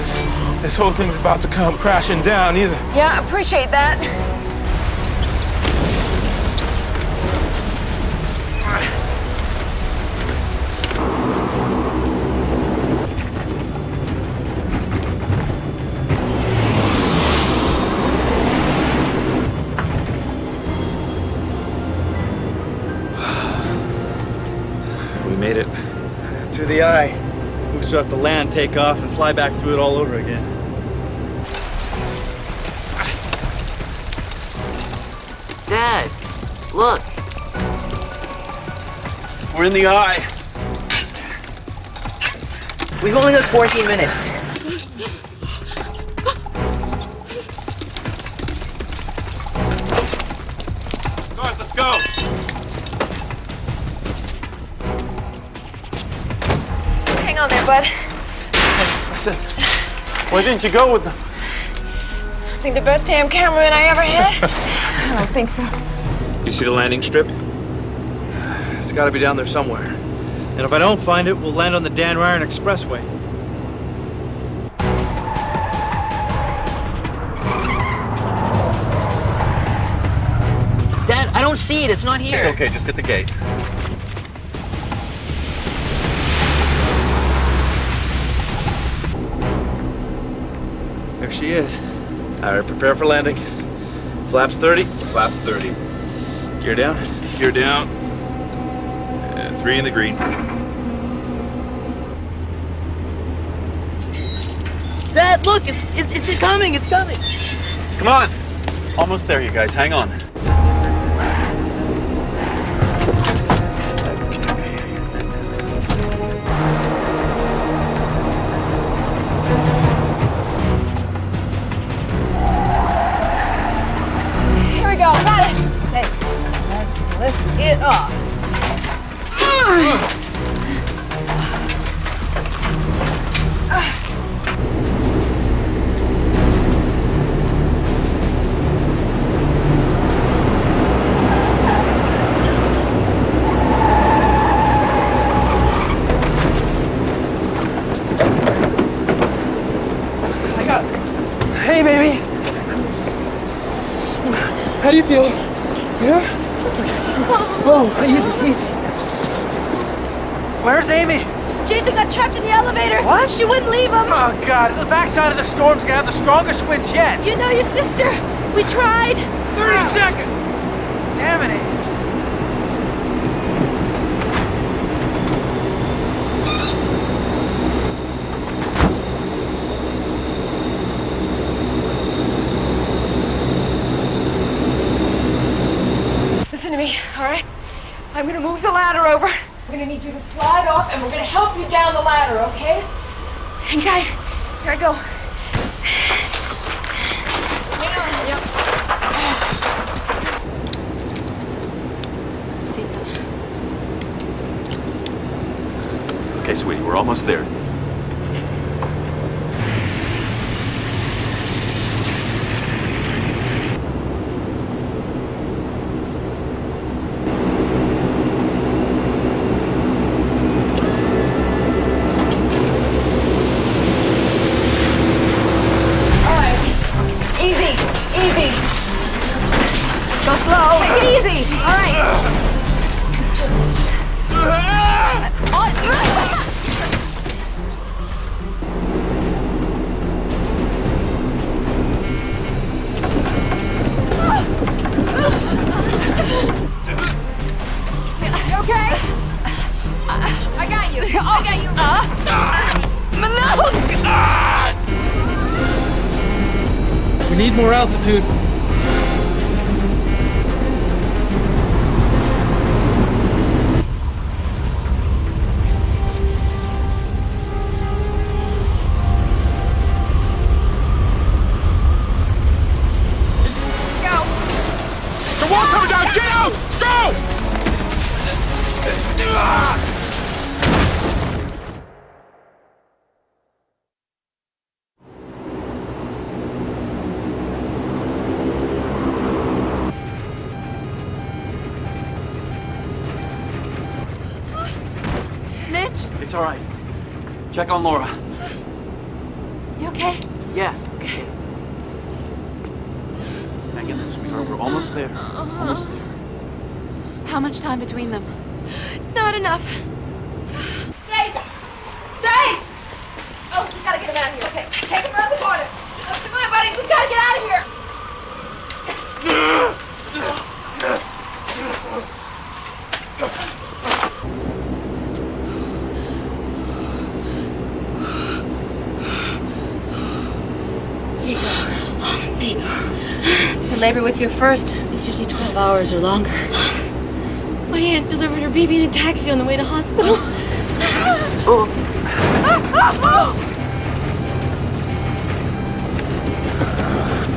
this whole thing's about to come crashing down either. Yeah, appreciate that. We made it. To the eye. We still have to land, take off, and fly back through it all over again. Dad, look. We're in the eye. We've only got 14 minutes. Guys, let's go. Hang on there, bud. Hey, listen. Why didn't you go with them? I think the best damn cameraman I ever had. I don't think so. You see the landing strip? It's got to be down there somewhere. And if I don't find it, we'll land on the Dan Ryan Expressway. Dad, I don't see it. It's not here. It's okay. Just get the gate. There she is. All right, prepare for landing. Flaps 30. Flaps 30. Gear down. Gear down. 3 in the green. Dad, look! It's coming! It's coming! Come on. Almost there, you guys. Hang on. Here we go, got it. Hey, let's lift it up. I got it. Hey, baby. How do you feel? Yeah? Oh, easy, easy. Where's Amy? Jason got trapped in the elevator. What? She wouldn't leave him. Oh, God. The backside of the storm's gonna have the strongest winds yet. You know your sister. We tried. 30 seconds. Damn it, Amy. Listen to me. All right? I'm gonna move the ladder over. We're gonna need you to slide off, and we're gonna help you down the ladder, okay? Hang tight. Here I go. Hang on. Yep. See that? Okay, sweetie, we're almost there. Go slow. Take it easy. All right. You okay? I got you. I got you. We need more altitude. The wall coming down! Get out! Go! Mitch? It's all right. Check on Laura. You okay? Yeah. Okay. Hang in there, sweetheart. We're almost there. Almost there. How much time between them? Not enough. Jay! Jay! Oh, we gotta get him out of here. Okay, take him around the corner. Oh, come on, buddy. We gotta get out of here. Here you go. Oh, thanks. The labor with your first is usually 12 hours or longer. My aunt delivered her baby in a taxi on the way to hospital.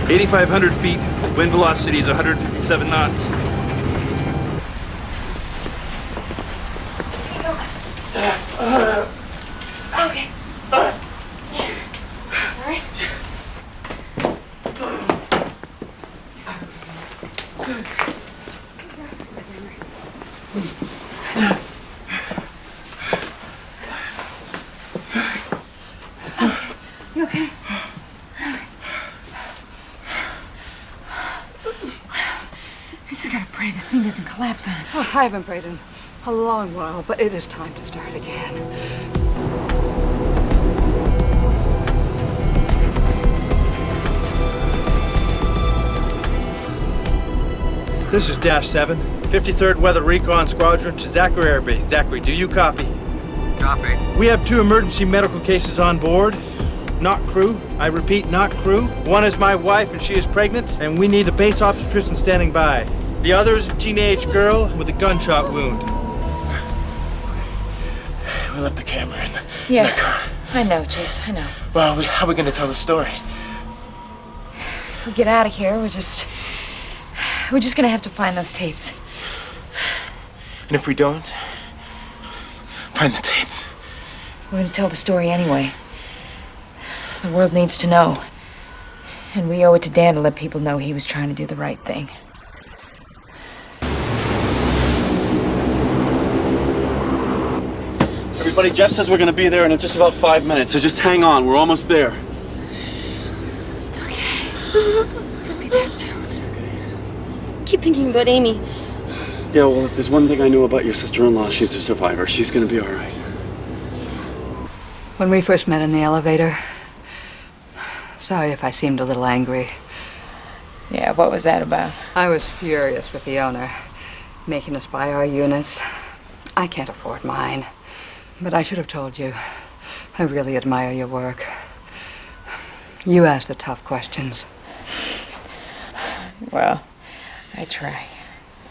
8,500 feet. Wind velocity is 157 knots. Okay. All right. You okay? I just gotta pray this thing doesn't collapse on it. Oh, I haven't prayed in a long while, but it is time to start again. This is Dash 7, 53rd Weather Recon Squadron to Zachary Air Base. Zachary, do you copy? Copy. We have 2 emergency medical cases on board. Not crew. I repeat, not crew. One is my wife and she is pregnant, and we need a base obstetrician standing by. The other is a teenage girl with a gunshot wound. We left the camera in the Yeah, I know, Chase, I know. Well, how are we gonna tell the story? If we get out of here, we're just gonna have to find those tapes. And if we don't, find the tapes. We're gonna tell the story anyway. The world needs to know. And we owe it to Dan to let people know he was trying to do the right thing. Everybody, Jeff says we're gonna be there in just about 5 minutes, so just hang on. We're almost there. It's okay. We'll be there soon. Keep thinking about Amy. Yeah, well, if there's one thing I know about your sister-in-law, she's a survivor. She's gonna be all right. When we first met in the elevator, sorry if I seemed a little angry. Yeah, what was that about? I was furious with the owner, making us buy our units. I can't afford mine. But I should have told you. I really admire your work. You ask the tough questions. Well, I try.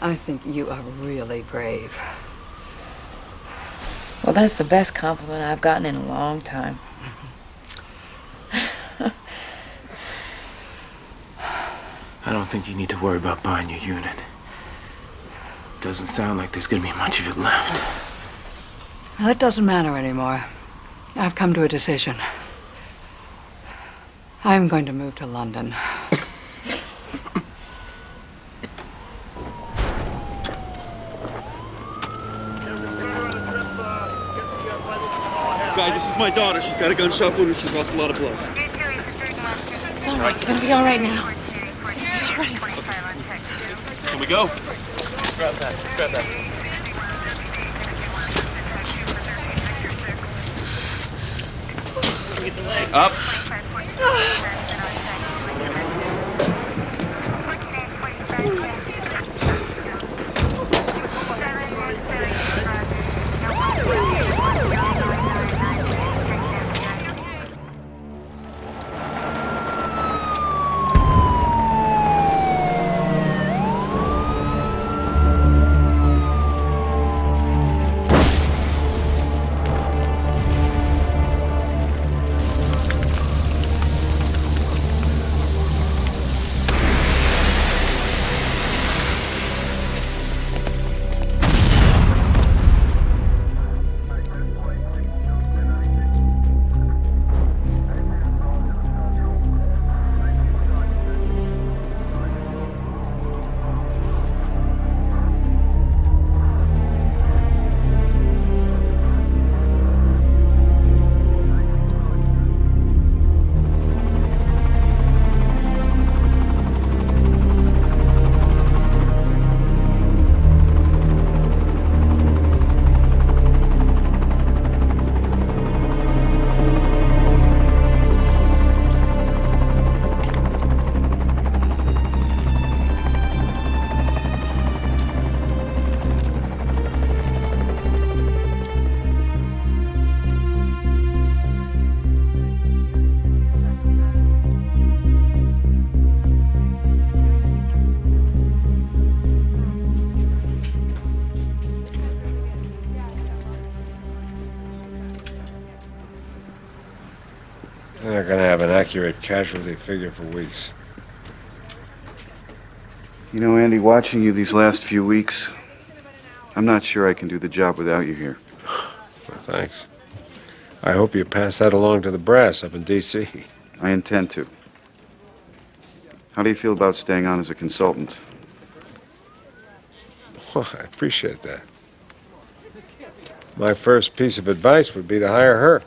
I think you are really brave. Well, that's the best compliment I've gotten in a long time. I don't think you need to worry about buying your unit. Doesn't sound like there's gonna be much of it left. Well, it doesn't matter anymore. I've come to a decision. I'm going to move to London. Guys, this is my daughter. She's got a gunshot wound and she's lost a lot of blood. It's all right. You're gonna be all right now. All right. Can we go? Grab that. Grab that. Up. They're not going to have an accurate casualty figure for weeks. You know, Andy, watching you these last few weeks, I'm not sure I can do the job without you here. Well, thanks. I hope you pass that along to the brass up in D.C. I intend to. How do you feel about staying on as a consultant? Well, I appreciate that. My first piece of advice would be to hire her.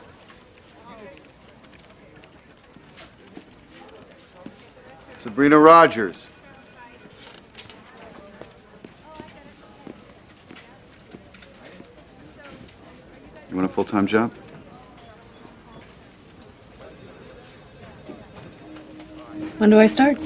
Sabrina Rogers. You want a full-time job? When do I start?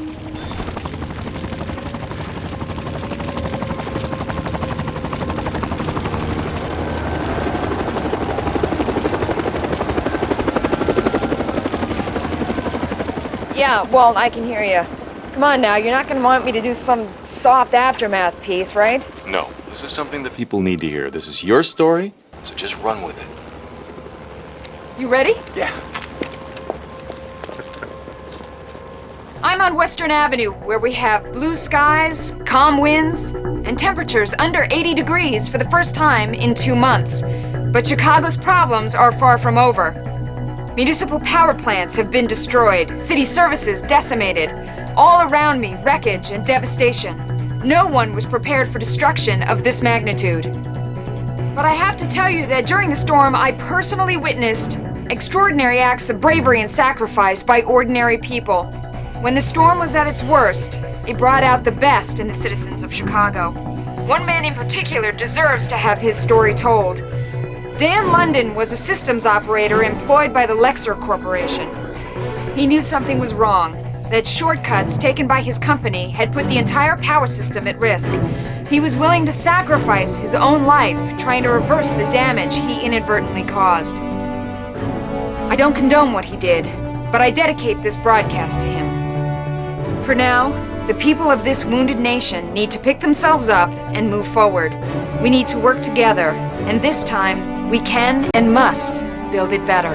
Yeah, well, I can hear you. Come on now, you're not gonna want me to do some soft aftermath piece, right? No, this is something that people need to hear. This is your story, so just run with it. You ready? Yeah. I'm on Western Avenue, where we have blue skies, calm winds, and temperatures under 80 degrees for the first time in 2 months. But Chicago's problems are far from over. Municipal power plants have been destroyed, city services decimated. All around me, wreckage and devastation. No one was prepared for destruction of this magnitude. But I have to tell you that during the storm, I personally witnessed extraordinary acts of bravery and sacrifice by ordinary people. When the storm was at its worst, it brought out the best in the citizens of Chicago. One man in particular deserves to have his story told. Dan London was a systems operator employed by the Lexer Corporation. He knew something was wrong, that shortcuts taken by his company had put the entire power system at risk. He was willing to sacrifice his own life trying to reverse the damage he inadvertently caused. I don't condone what he did, but I dedicate this broadcast to him. For now, The people of this wounded nation need to pick themselves up and move forward. We need to work together, and this time, we can and must build it better.